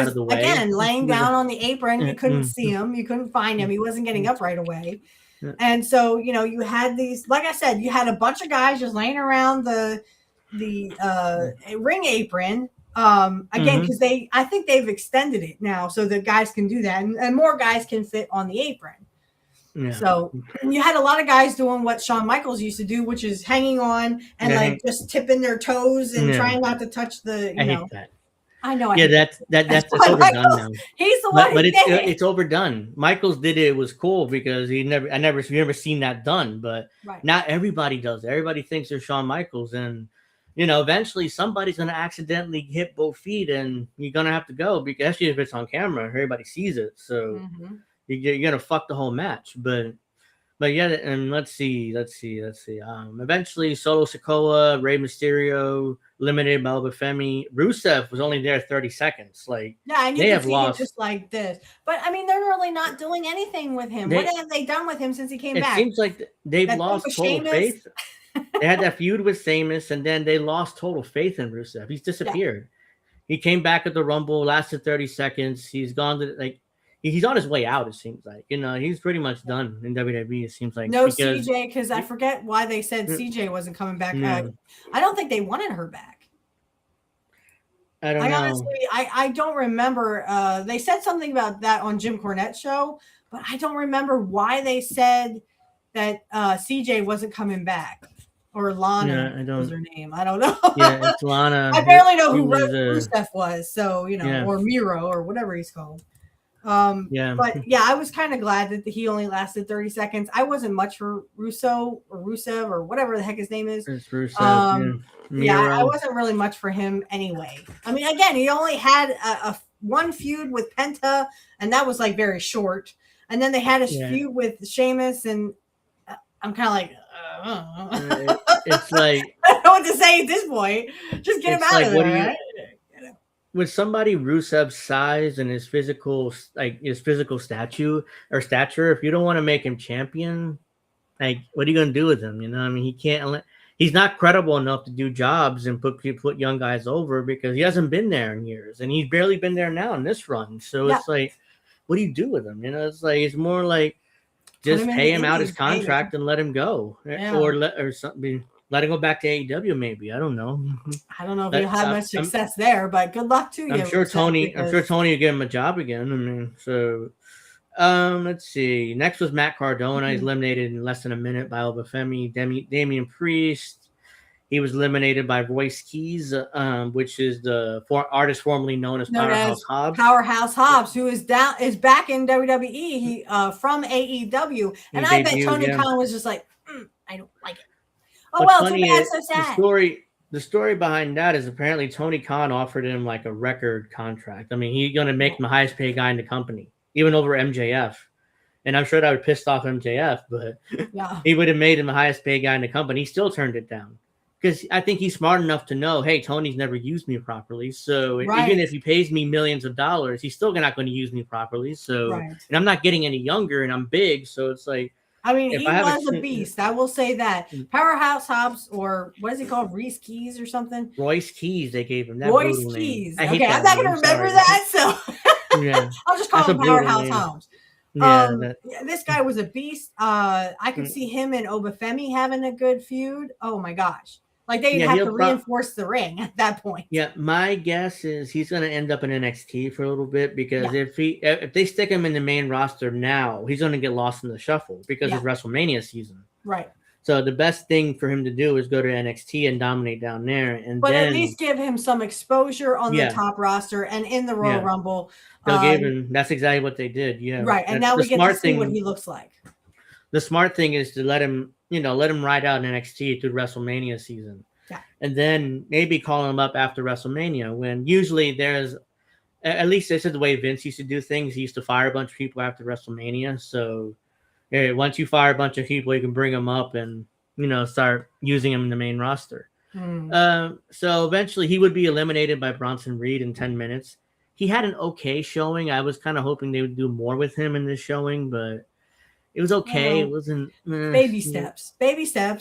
[SPEAKER 1] of the way.
[SPEAKER 7] Again, laying down on the apron. You couldn't see him. You couldn't find him. He wasn't getting up right away.
[SPEAKER 1] Yeah.
[SPEAKER 7] And so, you know, you had these, like I said, you had a bunch of guys just laying around the ring apron. Again, because I think they've extended it now so that guys can do that, and more guys can fit on the apron. Yeah. So you had a lot of guys doing what Shawn Michaels used to do, which is hanging on and like just tipping their toes and trying not to touch the, you know.
[SPEAKER 1] Hate that.
[SPEAKER 7] I know.
[SPEAKER 1] That's overdone now.
[SPEAKER 7] He's the one.
[SPEAKER 1] But it's overdone. Michaels did it. It was cool because we never seen that done. But not everybody does. Everybody thinks they're Shawn Michaels, and you know, eventually somebody's gonna accidentally hit both feet, and you're gonna have to go, because especially if it's on camera, everybody sees it. So you're gonna fuck the whole match. But yeah, and let's see. Eventually, Solo Sikoa, Rey Mysterio, eliminated by Femi. Rusev was only there 30 seconds. Like,
[SPEAKER 7] and you can see lost. It just like this. But I mean, they're really not doing anything with him. What have they done with him since he came back?
[SPEAKER 1] It seems like they've lost total faith. They had that feud with Sheamus, and then they lost total faith in Rusev. He's disappeared. He came back at the Rumble, lasted 30 seconds. He's gone to he's on his way out, it seems like. You know, he's pretty much done in WWE, it seems like.
[SPEAKER 7] No CJ, because I forget why they said CJ wasn't coming back. I don't think they wanted her back.
[SPEAKER 1] I don't know.
[SPEAKER 7] Honestly, I don't remember. They said something about that on Jim Cornette's show, but I don't remember why they said that CJ wasn't coming back. Or Lana was her name. I don't know.
[SPEAKER 1] Yeah, it's Lana.
[SPEAKER 7] I barely know who Rusev was, so, you know, or Miro or whatever he's called. But yeah, I was kind of glad that he only lasted 30 seconds. I wasn't much for Rusev or whatever the heck his name is.
[SPEAKER 1] It's Rusev.
[SPEAKER 7] I wasn't really much for him anyway. I mean, again, he only had a one feud with Penta, and that was like very short. And then they had a feud with Sheamus, and I'm kind of like,
[SPEAKER 1] it's like,
[SPEAKER 7] I don't know what to say at this point. Just get him out of there, right?
[SPEAKER 1] With somebody Rusev's size and his physical stature, if you don't want to make him champion, like, what are you gonna do with him? You know, I mean, he can't. He's not credible enough to do jobs and put young guys over, because he hasn't been there in years, and he's barely been there now in this run. So it's like, what do you do with him? You know, it's like, it's more like just pay him out his contract and let him go, or something. Let him go back to AEW, maybe. I don't know.
[SPEAKER 7] I don't know if he'll have much success there, but good luck to you.
[SPEAKER 1] I'm sure Tony will give him a job again. I mean, so let's see. Next was Matt Cardona. He's eliminated in less than a minute by Obafemi. Damian Priest. He was eliminated by Royce Keys, which is the artist formerly known as Powerhouse Hobbs.
[SPEAKER 7] Powerhouse Hobbs, who is back in WWE. He from AEW, and I bet Tony Khan was just like, I don't like it. Oh, well, too bad, so sad.
[SPEAKER 1] The story behind that is apparently Tony Khan offered him like a record contract. I mean, he's going to make him the highest paid guy in the company, even over MJF. And I'm sure that would piss off MJF, but he would have made him the highest paid guy in the company. He still turned it down, because I think he's smart enough to know, hey, Tony's never used me properly. So even if he pays me millions of dollars, he's still not going to use me properly. So, and I'm not getting any younger, and I'm big. So it's like,
[SPEAKER 7] I mean, he was a beast. I will say that. Powerhouse Hobbs, or what is he called? Royce Keys or something?
[SPEAKER 1] Royce Keys, they gave him that.
[SPEAKER 7] Royce Keys. Okay, I'm not going to remember that. So I'll just call him Powerhouse Hobbs. This guy was a beast. I could see him and Obafemi having a good feud. Oh my gosh. Like, they'd have to reinforce the ring at that point.
[SPEAKER 1] Yeah, my guess is he's going to end up in NXT for a little bit, because if they stick him in the main roster now, he's going to get lost in the shuffle because of WrestleMania season.
[SPEAKER 7] Right.
[SPEAKER 1] So the best thing for him to do is go to NXT and dominate down there, but
[SPEAKER 7] at least give him some exposure on the top roster and in the Royal Rumble.
[SPEAKER 1] They'll give him. That's exactly what they did. Yeah.
[SPEAKER 7] Right, and now we get to see what he looks like.
[SPEAKER 1] The smart thing is to let him ride out in NXT through WrestleMania season. Yeah. And then maybe call him up after WrestleMania, when usually there's, at least this is the way Vince used to do things. He used to fire a bunch of people after WrestleMania. So once you fire a bunch of people, you can bring them up and, start using them in the main roster. So eventually he would be eliminated by Bronson Reed in 10 minutes. He had an okay showing. I was kind of hoping they would do more with him in this showing, but it was okay. It wasn't
[SPEAKER 7] baby steps.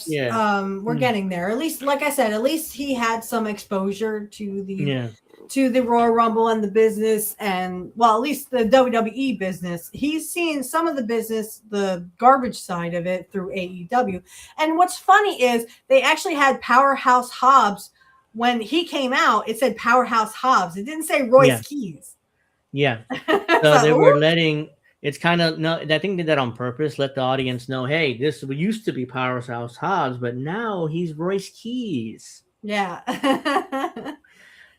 [SPEAKER 7] Yeah. We're getting there. At least, like I said, at least he had some exposure to the to the Royal Rumble and the business, and well, at least the WWE business. He's seen some of the business, the garbage side of it, through AEW. And what's funny is they actually had Powerhouse Hobbs when he came out. It said Powerhouse Hobbs. It didn't say Royce Keys.
[SPEAKER 1] Yeah. So they were letting. It's kind of no. I think they did that on purpose. Let the audience know, hey, this used to be Powerhouse Hobbs, but now he's Royce Keys.
[SPEAKER 7] Yeah.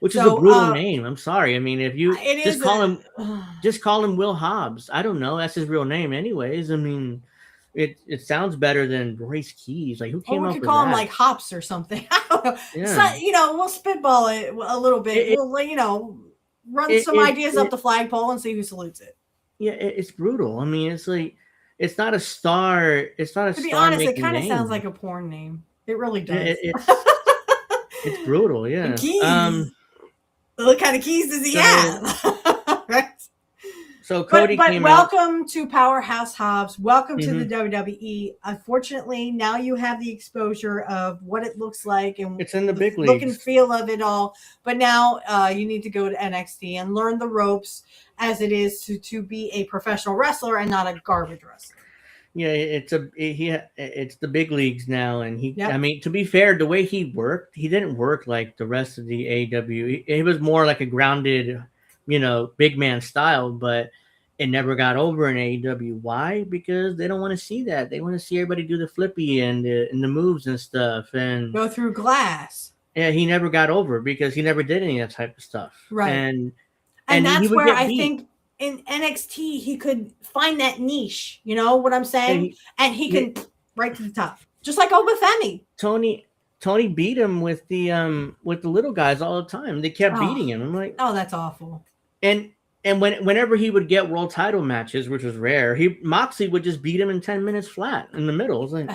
[SPEAKER 1] Which is a brutal name. I'm sorry. I mean, if you just call him Will Hobbs. I don't know. That's his real name, anyways. I mean, it sounds better than Royce Keys. Like, who came up with that?
[SPEAKER 7] We could call him like Hops or something. I don't know. Yeah. So, we'll spitball it a little bit. We'll run some ideas up the flagpole and see who salutes it.
[SPEAKER 1] Yeah, it's brutal. I mean, it's like it's not a star. It's not a star. To be honest,
[SPEAKER 7] it kind of sounds like a porn name. It really does.
[SPEAKER 1] It's brutal. Yeah.
[SPEAKER 7] Keys. What kind of keys does he have? Right.
[SPEAKER 1] So Cody came
[SPEAKER 7] welcome to Powerhouse Hobbs. Welcome to the WWE. Unfortunately, now you have the exposure of what it looks like and
[SPEAKER 1] it's in the big leagues.
[SPEAKER 7] Look and feel of it all. But now you need to go to NXT and learn the ropes as it is to be a professional wrestler and not a garbage wrestler.
[SPEAKER 1] Yeah, it's the big leagues now, and I mean, to be fair, the way he worked, he didn't work like the rest of the AEW. He was more like a grounded, big man style, but it never got over in AEW. Why? Because they don't want to see that. They want to see everybody do the flippy and the moves and stuff and
[SPEAKER 7] go through glass.
[SPEAKER 1] Yeah, he never got over because he never did any of that type of stuff.
[SPEAKER 7] Right.
[SPEAKER 1] And
[SPEAKER 7] that's where I think in NXT he could find that niche. You know what I'm saying? And he can right to the top, just like Obafemi.
[SPEAKER 1] Tony beat him with the little guys all the time. They kept beating him. I'm like,
[SPEAKER 7] oh, that's awful.
[SPEAKER 1] And whenever he would get world title matches, which was rare, Moxley would just beat him in 10 minutes flat in the middle. It was like,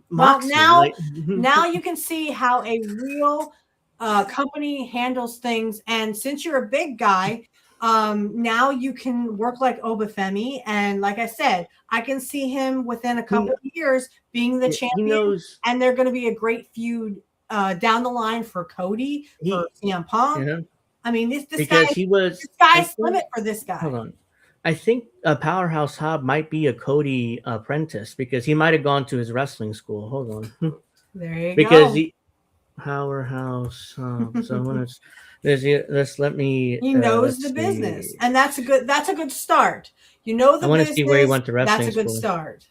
[SPEAKER 7] Moxley, now you can see how a real company handles things. And since you're a big guy, now you can work like Obafemi. And like I said, I can see him within a couple of years being the champion. And they're going to be a great feud down the line for Cody, for CM Punk.
[SPEAKER 1] Yeah.
[SPEAKER 7] I mean, this
[SPEAKER 1] sky's
[SPEAKER 7] limit for this guy.
[SPEAKER 1] Hold on. I think Powerhouse Hobb might be a Cody apprentice because he might have gone to his wrestling school. Hold on.
[SPEAKER 7] There you
[SPEAKER 1] go. Powerhouse Hobb. So let's let me.
[SPEAKER 7] He knows the business, and that's a good start. You know the business. I want to see where he went to wrestling. That's a good start.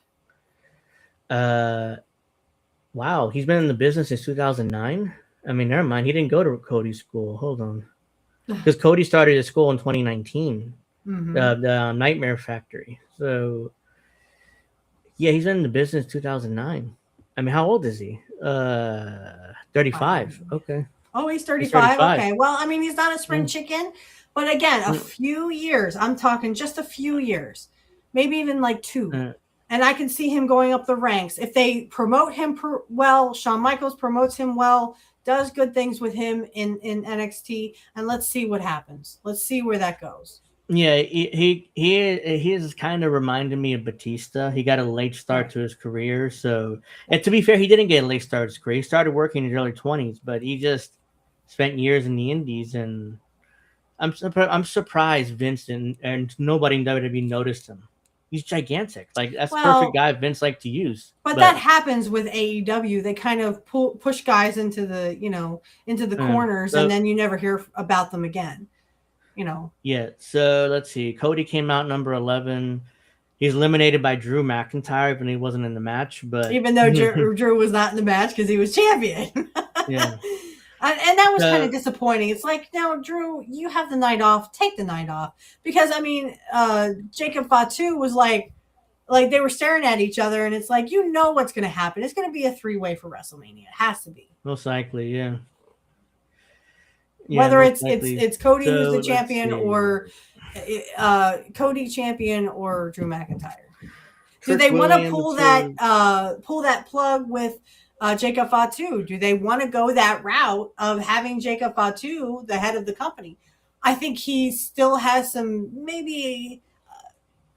[SPEAKER 1] Wow, he's been in the business since 2009. I mean, never mind. He didn't go to Cody's school. Hold on. Because Cody started his school in 2019, the Nightmare Factory. So, yeah, he's been in the business 2009. I mean, how old is he? 35. Okay.
[SPEAKER 7] Oh, he's 35. Okay. Well, I mean, he's not a spring chicken, but again, a few years. I'm talking just a few years, maybe even like 2. And I can see him going up the ranks. If they promote him well, Shawn Michaels promotes him well, does good things with him in NXT, and let's see what happens. Let's see where that goes.
[SPEAKER 1] Yeah, he is kind of reminding me of Batista. He got a late start to his career. So, and to be fair, he didn't get a late start to his career. He started working in his early 20s, but he just spent years in the indies. And I'm surprised Vince and nobody in WWE noticed him. He's gigantic. Like that's the perfect guy Vince liked to use.
[SPEAKER 7] But that happens with AEW. They kind of push guys into the corners, and then you never hear about them again.
[SPEAKER 1] Yeah. So let's see. Cody came out number 11. He's eliminated by Drew McIntyre, but he wasn't in the match. But
[SPEAKER 7] even though Drew was not in the match because he was champion.
[SPEAKER 1] Yeah.
[SPEAKER 7] And that was kind of disappointing. It's like, no, Drew, you have the night off. Take the night off. Because, I mean, Jacob Fatu was like they were staring at each other, and it's like, what's going to happen. It's going to be a 3-way for WrestleMania. It has to be.
[SPEAKER 1] Most likely, yeah.
[SPEAKER 7] Whether it's Cody who's the champion or Cody champion or Drew McIntyre. Do they want to pull that plug with Jacob Fatu? Do they want to go that route of having Jacob Fatu the head of the company? I think he still has maybe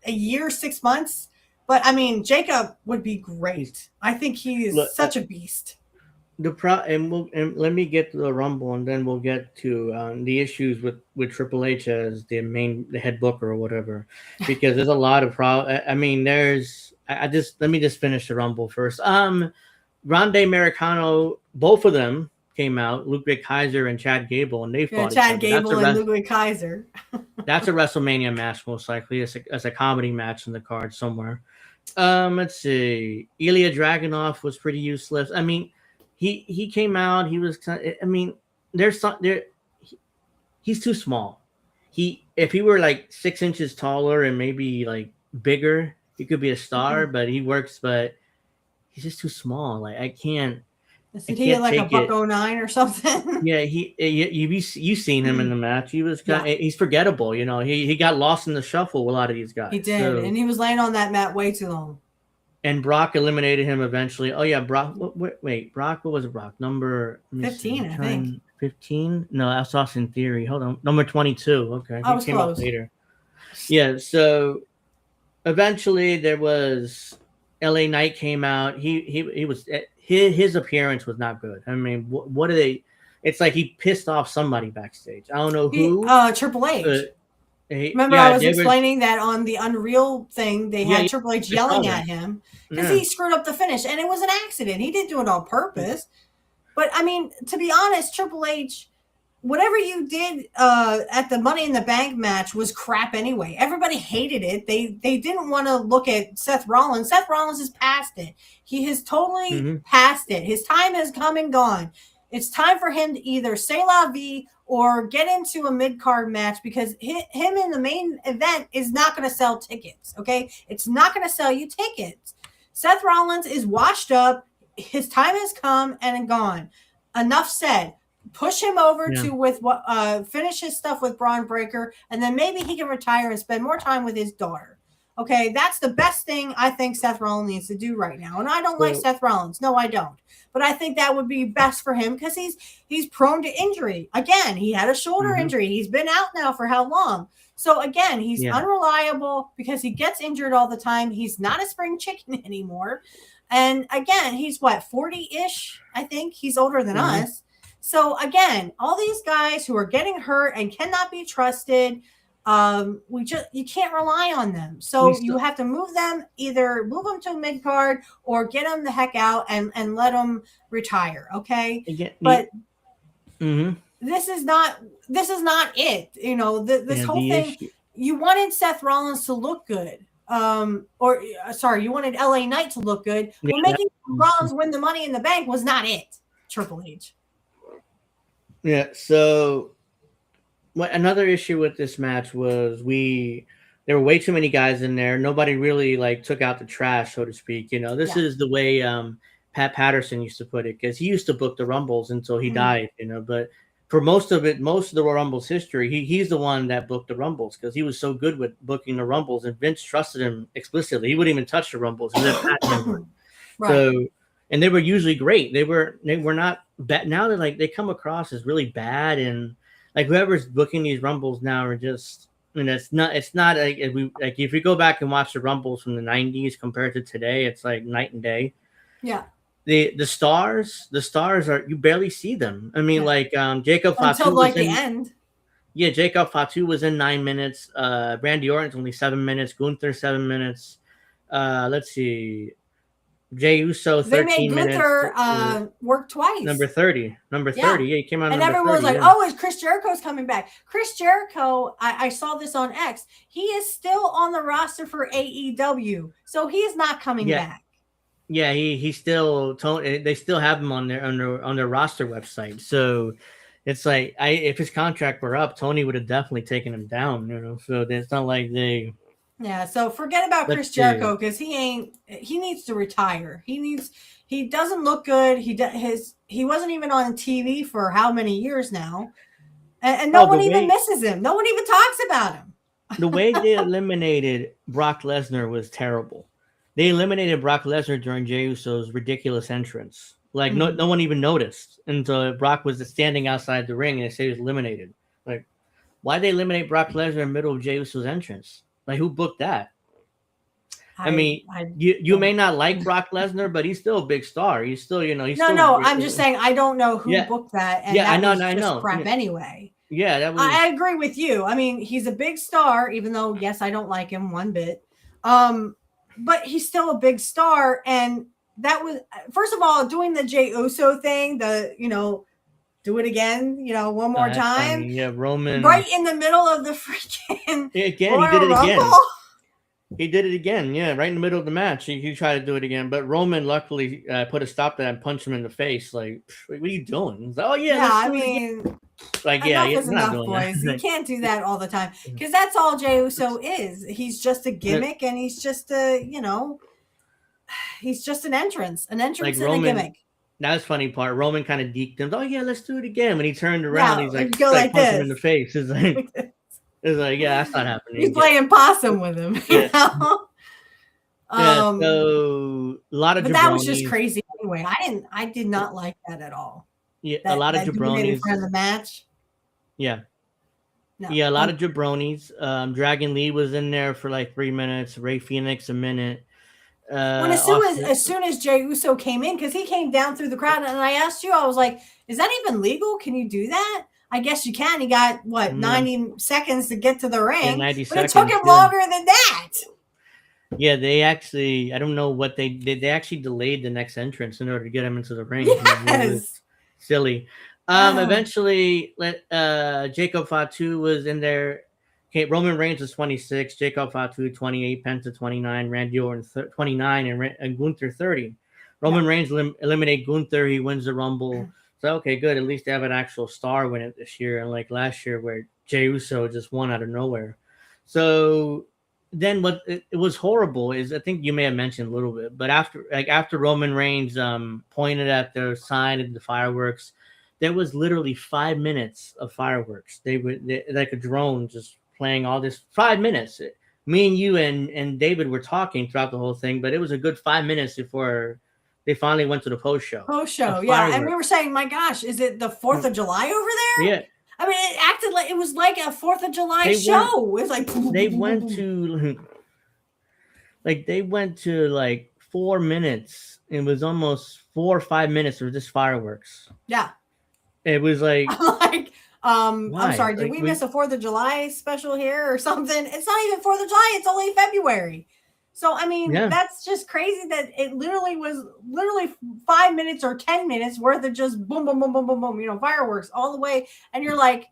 [SPEAKER 7] a year, 6 months. But I mean, Jacob would be great. I think he is such a beast.
[SPEAKER 1] and let me get to the Rumble, and then we'll get to the issues with Triple H as the head booker or whatever, because there's a lot of I mean, I just let me just finish the Rumble first. Grande Americano, both of them came out, Ludwig Kaiser and Chad Gable, and they fought
[SPEAKER 7] Chad
[SPEAKER 1] each other.
[SPEAKER 7] Gable and Ludwig Kaiser.
[SPEAKER 1] That's a WrestleMania match, most likely. As a comedy match in the card somewhere. Let's see. Ilya Dragunov was pretty useless. I mean, he came out. He was. I mean, he's too small. If he were like 6 inches taller and maybe like bigger, he could be a star. But he works. But he's just too small. Like I can't.
[SPEAKER 7] Is he like a $109 or something?
[SPEAKER 1] Yeah, you've seen him in the match. He's forgettable. You know, he got lost in the shuffle with a lot of these guys.
[SPEAKER 7] He did, and he was laying on that mat way too long.
[SPEAKER 1] And Brock eliminated him eventually. Oh yeah, Brock. Wait, Brock. What was it? Brock number
[SPEAKER 7] 15, I think.
[SPEAKER 1] 15? No, that's Austin Theory. Hold on, number 22. Okay,
[SPEAKER 7] I was close.
[SPEAKER 1] Later. Yeah. So eventually there was LA Knight came out. He was. His appearance was not good. I mean, what are they? It's like he pissed off somebody backstage. I don't know who.
[SPEAKER 7] Triple H. Remember, I was explaining that on the Unreal thing, they had Triple H yelling at him because he screwed up the finish, and it was an accident. He didn't do it on purpose. But I mean, to be honest, Triple H, whatever you did at the Money in the Bank match was crap anyway. Everybody hated it. They didn't want to look at Seth Rollins. Seth Rollins is past it. He has totally passed it. His time has come and gone. It's time for him to either say la vie or get into a mid-card match, because him in the main event is not going to sell tickets, okay? It's not going to sell you tickets. Seth Rollins is washed up. His time has come and gone. Enough said. Push him over to finish his stuff with Braun Breaker, and then maybe he can retire and spend more time with his daughter. Okay, that's the best thing I think Seth Rollins needs to do right now. And I don't like Seth Rollins. No, I don't. But I think that would be best for him because he's prone to injury. Again, he had a shoulder injury. He's been out now for how long? So again, he's unreliable because he gets injured all the time. He's not a spring chicken anymore. And again, he's 40-ish, I think. He's older than us. So again, all these guys who are getting hurt and cannot be trusted, you can't rely on them. So you have to move them to a mid card or get them the heck out and let them retire. Okay, this is not it. You know, this whole thing. You wanted Seth Rollins to look good. You wanted LA Knight to look good. Well, making Rollins win the Money in the Bank was not it. Triple H.
[SPEAKER 1] Yeah, so another issue with this match was there were way too many guys in there. Nobody really took out the trash, so to speak. You know, this is the way Pat Patterson used to put it, because he used to book the Rumbles until he died. You know, but for most of the Rumbles history, he's the one that booked the Rumbles because he was so good with booking the Rumbles, and Vince trusted him explicitly. He wouldn't even touch the Rumbles. Right. So. And they were usually great. They were not bad. Now they're they come across as really bad, and whoever's booking these Rumbles now are just. I mean, it's not if we go back and watch the Rumbles from the 90s compared to today, it's like night and day.
[SPEAKER 7] Yeah.
[SPEAKER 1] The stars are, you barely see them. I mean, Jacob Fatu
[SPEAKER 7] until the end.
[SPEAKER 1] Yeah, Jacob Fatu was in 9 minutes. Randy Orton's only 7 minutes. Gunther 7 minutes. Let's see. Jey Uso, 13 minutes. They made
[SPEAKER 7] Gunther work twice.
[SPEAKER 1] Number 30. Yeah, he came out.
[SPEAKER 7] And everyone was like, "Oh, is Chris Jericho's coming back?" Chris Jericho, I saw this on X. He is still on the roster for AEW, so he is not coming back.
[SPEAKER 1] Yeah, he's still. They still have him on their roster website. So it's if his contract were up, Tony would have definitely taken him down. You know, so it's not like they.
[SPEAKER 7] Yeah, so forget about Chris Jericho because he needs to retire. He doesn't look good. He wasn't even on TV for how many years now, and no one even misses him. No one even talks about him.
[SPEAKER 1] The way they eliminated Brock Lesnar was terrible. They eliminated Brock Lesnar during Jey Uso's ridiculous entrance. No one even noticed until Brock was standing outside the ring and they say he was eliminated. Why they eliminate Brock Lesnar in the middle of Jey Uso's entrance? Who booked that? I mean, you may not like Brock Lesnar, but he's still a big star. He's still, he's still.
[SPEAKER 7] No. I'm just saying I don't know who booked that, and
[SPEAKER 1] I know.
[SPEAKER 7] was just crap anyway.
[SPEAKER 1] Yeah, that was.
[SPEAKER 7] I agree with you. I mean, he's a big star, even though yes, I don't like him one bit. But he's still a big star, and that was first of all doing the Jey Uso thing. Do it again. One more time.
[SPEAKER 1] Funny. Yeah, Roman
[SPEAKER 7] right in the middle of the freaking
[SPEAKER 1] he did it again. He did it again, yeah, right in the middle of the match. He tried to do it again, but Roman luckily put a stop to that and punched him in the face. Like, what are you doing? Like, oh yeah,
[SPEAKER 7] I mean,
[SPEAKER 1] like
[SPEAKER 7] enough is enough, boys. You can't do that all the time because that's all Jey Uso is. He's just a gimmick, and he's just he's just an entrance like and Roman, a gimmick.
[SPEAKER 1] That's funny part. Roman kind of deked him. Oh yeah, let's do it again. When he turned around, he's like,
[SPEAKER 7] punch
[SPEAKER 1] him in the face. It's like, yeah, that's not happening.
[SPEAKER 7] He's playing possum with him.
[SPEAKER 1] Yeah. So a lot of.
[SPEAKER 7] But that was just crazy. Anyway, I did not like that at all.
[SPEAKER 1] Yeah, a lot of jabronis
[SPEAKER 7] for the match.
[SPEAKER 1] Yeah. No. Yeah, a lot of jabronis. Dragon Lee was in there for like 3 minutes. Ray Phoenix a minute.
[SPEAKER 7] As soon as Jey Uso came in, because he came down through the crowd, and I asked you, I was like, "Is that even legal? Can you do that?" I guess you can. He got 90 seconds to get to the ring, but it took him longer than that.
[SPEAKER 1] Yeah, they actually, I don't know what they did. They actually delayed the next entrance in order to get him into the ring.
[SPEAKER 7] Yes.
[SPEAKER 1] Silly. Eventually, Jacob Fatu was in there. Okay, Roman Reigns was 26, Jacob Fatu 28, Penta 29, Randy Orton 29, and Gunther 30. Roman Reigns eliminated Gunther. He wins the Rumble. So, okay, good. At least they have an actual star win it this year, unlike last year where Jey Uso just won out of nowhere. So then what it was horrible is, I think you may have mentioned a little bit, but after Roman Reigns pointed at the sign of the fireworks, there was literally 5 minutes of fireworks. They like a drone just playing all this 5 minutes. Me and you and David were talking throughout the whole thing, but it was a good 5 minutes before they finally went to the post show.
[SPEAKER 7] Yeah. And we were saying, my gosh, is it the 4th of July over there?
[SPEAKER 1] Yeah.
[SPEAKER 7] I mean, it acted like it was like a 4th of July show. It was like
[SPEAKER 1] they went to like 4 minutes. It was almost 4 or 5 minutes of just fireworks.
[SPEAKER 7] Yeah.
[SPEAKER 1] It was like
[SPEAKER 7] I'm sorry, did we miss a 4th of July special here or something? It's not even 4th of July, it's only February. So, I mean, that's just crazy that it literally was 5 minutes or 10 minutes worth of just boom, boom, boom, boom, boom, boom, fireworks all the way. And you're like,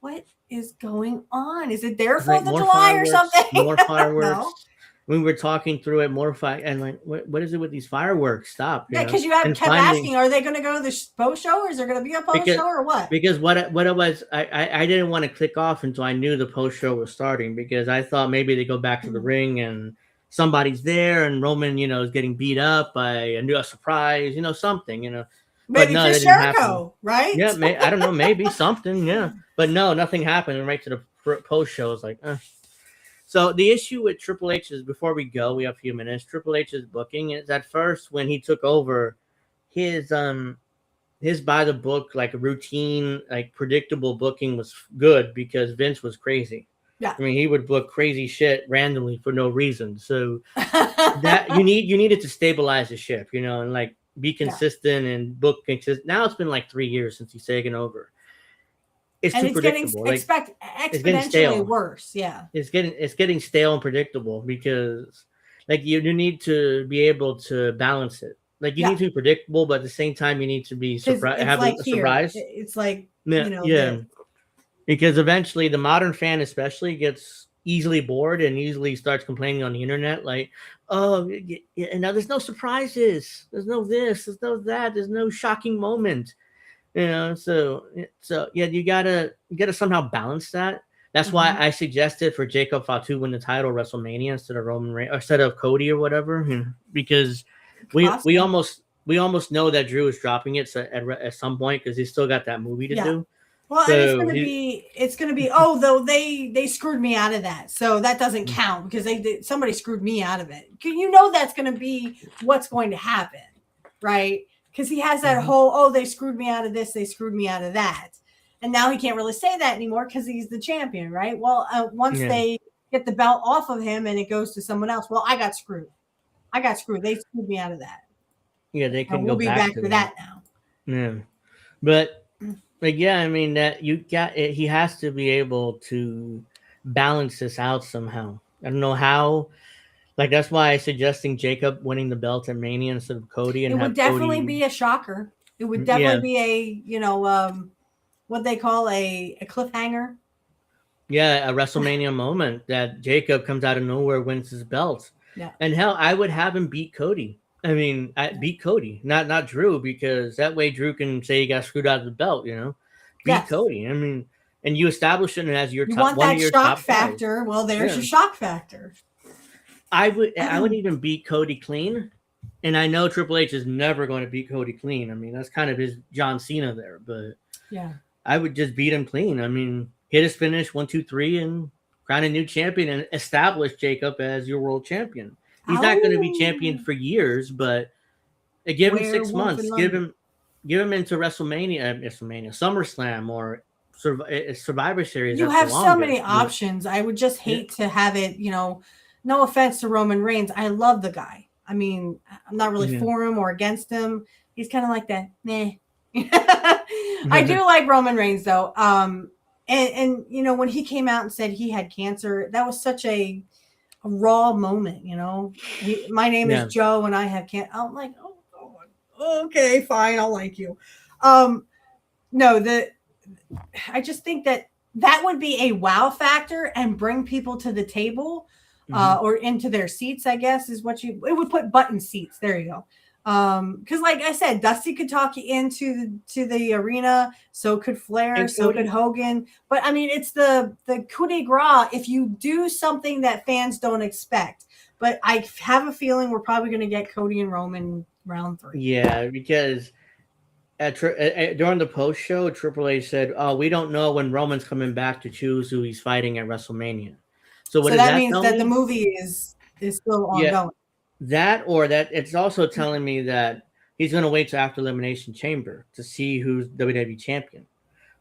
[SPEAKER 7] what is going on? Is it their 4th of July or something?
[SPEAKER 1] More fireworks. No. We were talking through it, more and like, what is it with these fireworks? Stop.
[SPEAKER 7] Yeah, because you kept asking, are they going to go to the post show, or is there going to be a post show, or what?
[SPEAKER 1] Because what it was, I didn't want to click off until I knew the post show was starting, because I thought maybe they go back to the ring and somebody's there, and Roman, is getting beat up by a surprise, something,
[SPEAKER 7] Maybe
[SPEAKER 1] but no,
[SPEAKER 7] Chris Jericho, right?
[SPEAKER 1] Yeah, I don't know, maybe something, yeah. But no, nothing happened. And right to the post show, it's like, So the issue with Triple H is, before we go, we have a few minutes. Triple H's booking is, at first when he took over, his by the book, like routine, like predictable booking was good because Vince was crazy.
[SPEAKER 7] Yeah.
[SPEAKER 1] I mean, he would book crazy shit randomly for no reason. So that you needed to stabilize the ship, and like be consistent and book consistent. Now it's been like 3 years since he's taken over. It's too predictable.
[SPEAKER 7] Exponentially worse. Yeah.
[SPEAKER 1] It's getting stale and predictable, because like you need to be able to balance it. Like you need to be predictable, but at the same time you need to be surprised. Surprise.
[SPEAKER 7] It's like
[SPEAKER 1] because eventually the modern fan especially gets easily bored and easily starts complaining on the internet, like, oh, now there's no surprises, there's no this, there's no that, there's no shocking moment. So yeah, you gotta somehow balance that. That's why I suggested for Jacob Fatu win the title at WrestleMania instead of Roman Reigns, or instead of Cody or whatever, because we almost know that Drew is dropping it at some point, because he's still got that movie to do.
[SPEAKER 7] Well, so and it's gonna be though they screwed me out of that, so that doesn't count because somebody screwed me out of it. That's gonna be what's going to happen, right? Because he has that whole, they screwed me out of this, they screwed me out of that. And now he can't really say that anymore because he's the champion, right? Well, once they, get the belt off of him and it goes to someone else. Well, I got screwed. They screwed me out of that.
[SPEAKER 1] Yeah, they can
[SPEAKER 7] we'll
[SPEAKER 1] go
[SPEAKER 7] be back to that now.
[SPEAKER 1] Yeah, but yeah, I mean that you got it. He has to be able to balance this out somehow. I don't know how. Like that's why I'm suggesting Jacob winning the belt at Mania instead of Cody. And
[SPEAKER 7] it would definitely be a shocker. It would definitely be a what they call a cliffhanger.
[SPEAKER 1] Yeah, a WrestleMania moment that Jacob comes out of nowhere, wins his belt.
[SPEAKER 7] Yeah,
[SPEAKER 1] and hell, I would have him beat Cody. I mean, beat Cody, not Drew, because that way Drew can say he got screwed out of the belt. Beat Cody. I mean, and you establish it as your top one of your top
[SPEAKER 7] factor.
[SPEAKER 1] Guys.
[SPEAKER 7] Well, there's your shock factor.
[SPEAKER 1] I would even beat Cody clean, and I know Triple H is never going to beat Cody clean. I mean, that's kind of his John Cena there, but
[SPEAKER 7] yeah,
[SPEAKER 1] I would just beat him clean. I mean, hit his finish 1, 2, 3, and crown a new champion and establish Jacob as your world champion. He's not going to be champion for years, but give him 6 months. Give him into WrestleMania, SummerSlam, or Survivor Series.
[SPEAKER 7] You have so many options. I would just hate to have it. No offense to Roman Reigns, I love the guy. I mean, I'm not really for him or against him. He's kind of like that. Meh. I do like Roman Reigns though. And when he came out and said he had cancer, that was such a raw moment. My name is Joe and I have cancer. I'm like, oh, okay, fine, I'll like you. I just think that would be a wow factor and bring people to the table. Or into their seats, I guess is what it would put button seats. There you go. Because like I said, Dusty could talk you into the arena. So could Flair. So could Hogan. But I mean, it's the coup de grace if you do something that fans don't expect. But I have a feeling we're probably going to get Cody and Roman round 3.
[SPEAKER 1] Yeah, because during the post show, Triple H said, "Oh, we don't know when Roman's coming back to choose who he's fighting at WrestleMania." So that means that
[SPEAKER 7] the movie is still ongoing.
[SPEAKER 1] That it's also telling me that he's going to wait till after Elimination Chamber to see who's WWE champion.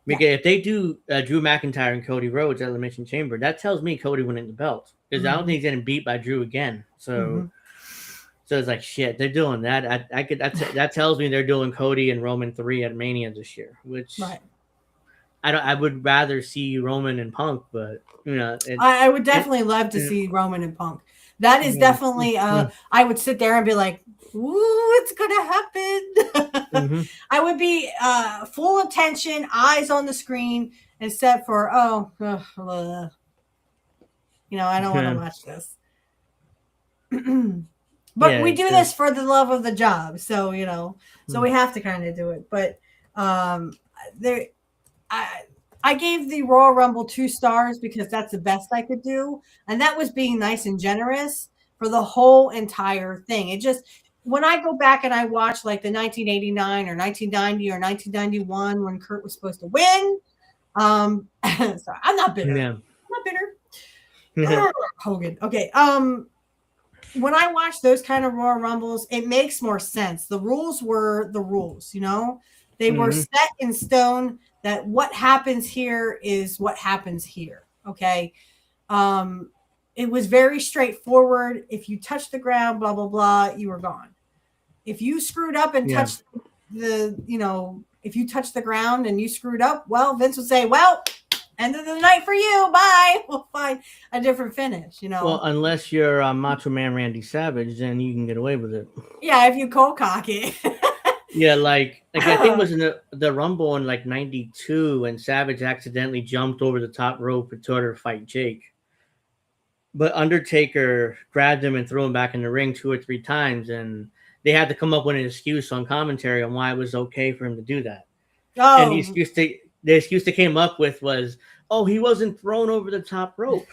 [SPEAKER 1] Because if they do Drew McIntyre and Cody Rhodes at Elimination Chamber, that tells me Cody winning the belt. Because I don't think he's getting beat by Drew again. So it's like shit. They're doing that. That tells me they're doing Cody and Roman 3 at Mania this year, which. Right. I would rather see Roman and Punk, but
[SPEAKER 7] I would definitely love to see Roman and Punk. That is definitely I would sit there and be like, ooh, it's gonna happen. I would be full attention, eyes on the screen, except for I don't want to watch this. But we do this for the love of the job, so so we have to kind of do it. But I gave the Royal Rumble 2 stars because that's the best I could do. And that was being nice and generous for the whole entire thing. It just, when I go back and I watch like the 1989 or 1990 or 1991 when Kurt was supposed to win. Sorry, I'm not bitter. Yeah. I'm not bitter. Hogan. Okay. When I watch those kind of Royal Rumbles, it makes more sense. The rules were the rules, They were set in stone that what happens here is what happens here. Okay. It was very straightforward. If you touch the ground, blah, blah, blah, you were gone. If you screwed up and touched if you touched the ground and you screwed up, well, Vince would say, well, end of the night for you. Bye. We'll find a different finish, Well,
[SPEAKER 1] unless you're Macho Man Randy Savage, then you can get away with it.
[SPEAKER 7] Yeah, if you cold cock it.
[SPEAKER 1] Yeah, like I think it was in the Rumble in like 92 and Savage accidentally jumped over the top rope and tried to fight Jake. But Undertaker grabbed him and threw him back in the ring 2 or 3 times, and they had to come up with an excuse on commentary on why it was okay for him to do that. Oh. And the excuse they came up with was, oh, he wasn't thrown over the top rope.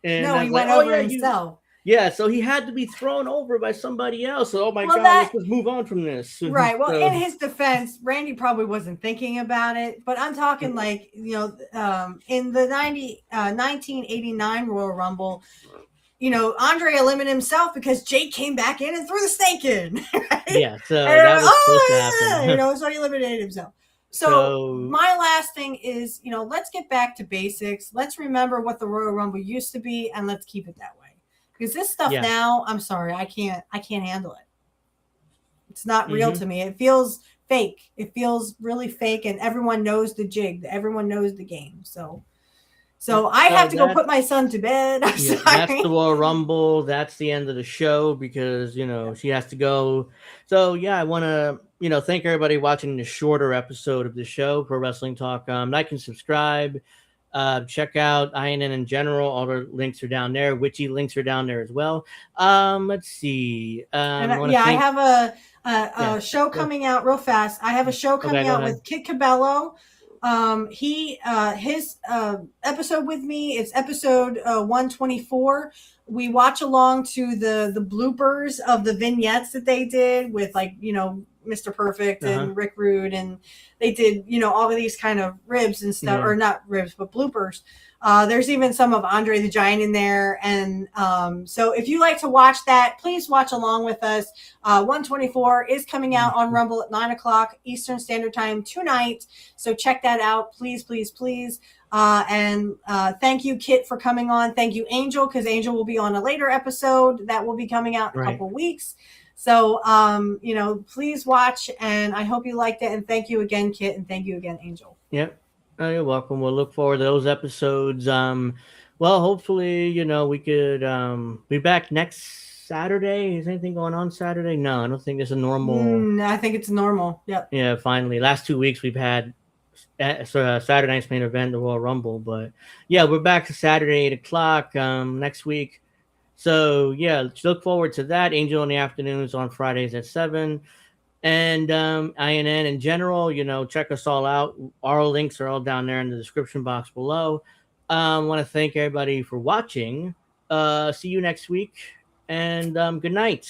[SPEAKER 1] And
[SPEAKER 7] no, he went over himself.
[SPEAKER 1] Yeah, so he had to be thrown over by somebody else. So, oh my God, let's move on from this.
[SPEAKER 7] Right. Well, in his defense, Randy probably wasn't thinking about it. But I'm talking like, in the 1989 Royal Rumble, Andre eliminated himself because Jake came back in and threw the snake in. Right?
[SPEAKER 1] Yeah, so that was supposed to happen.
[SPEAKER 7] So he eliminated himself. So my last thing is, let's get back to basics. Let's remember what the Royal Rumble used to be, and let's keep it that way. Because this stuff now, I'm sorry, I can't handle it. It's not real to me. It feels fake. It feels really fake, and everyone knows the jig. Everyone knows the game. So I have to go put my son to bed. I'm sorry.
[SPEAKER 1] That's the Royal Rumble. That's the end of the show because, she has to go. So, I want to, thank everybody watching the shorter episode of the show, Pro Wrestling Talk. Like and subscribe. Check out INN in general. All the links are down there. Witchy links are down there as well. Let's see.
[SPEAKER 7] I have a show coming out real fast. I have a show coming out with Kit Cabello. His episode with me is episode 124. We watch along to the bloopers of the vignettes that they did with Mr. Perfect and Rick Rude, and they did all of these kind of ribs and stuff, or not ribs but bloopers. There's even some of Andre the Giant in there, and so if you like to watch that, please watch along with us. 124 is coming out on Rumble at 9:00 Eastern Standard Time tonight, so check that out, please. And thank you, Kit, for coming on. Thank you, Angel, because Angel will be on a later episode that will be coming out in a couple weeks. So, please watch, and I hope you liked it. And thank you again, Kit, and thank you again, Angel.
[SPEAKER 1] Yep. Oh, you're welcome. We'll look forward to those episodes. Hopefully, we could be back next Saturday. Is anything going on Saturday? No, I don't think it's a normal.
[SPEAKER 7] I think it's normal. Yep.
[SPEAKER 1] Yeah, finally. Last 2 weeks we've had Saturday night's main event, the Royal Rumble. But, we're back to Saturday, 8:00 next week. So, look forward to that. Angel in the afternoons on Fridays at 7. And INN in general, check us all out. Our links are all down there in the description box below. I want to thank everybody for watching. See you next week, and good night.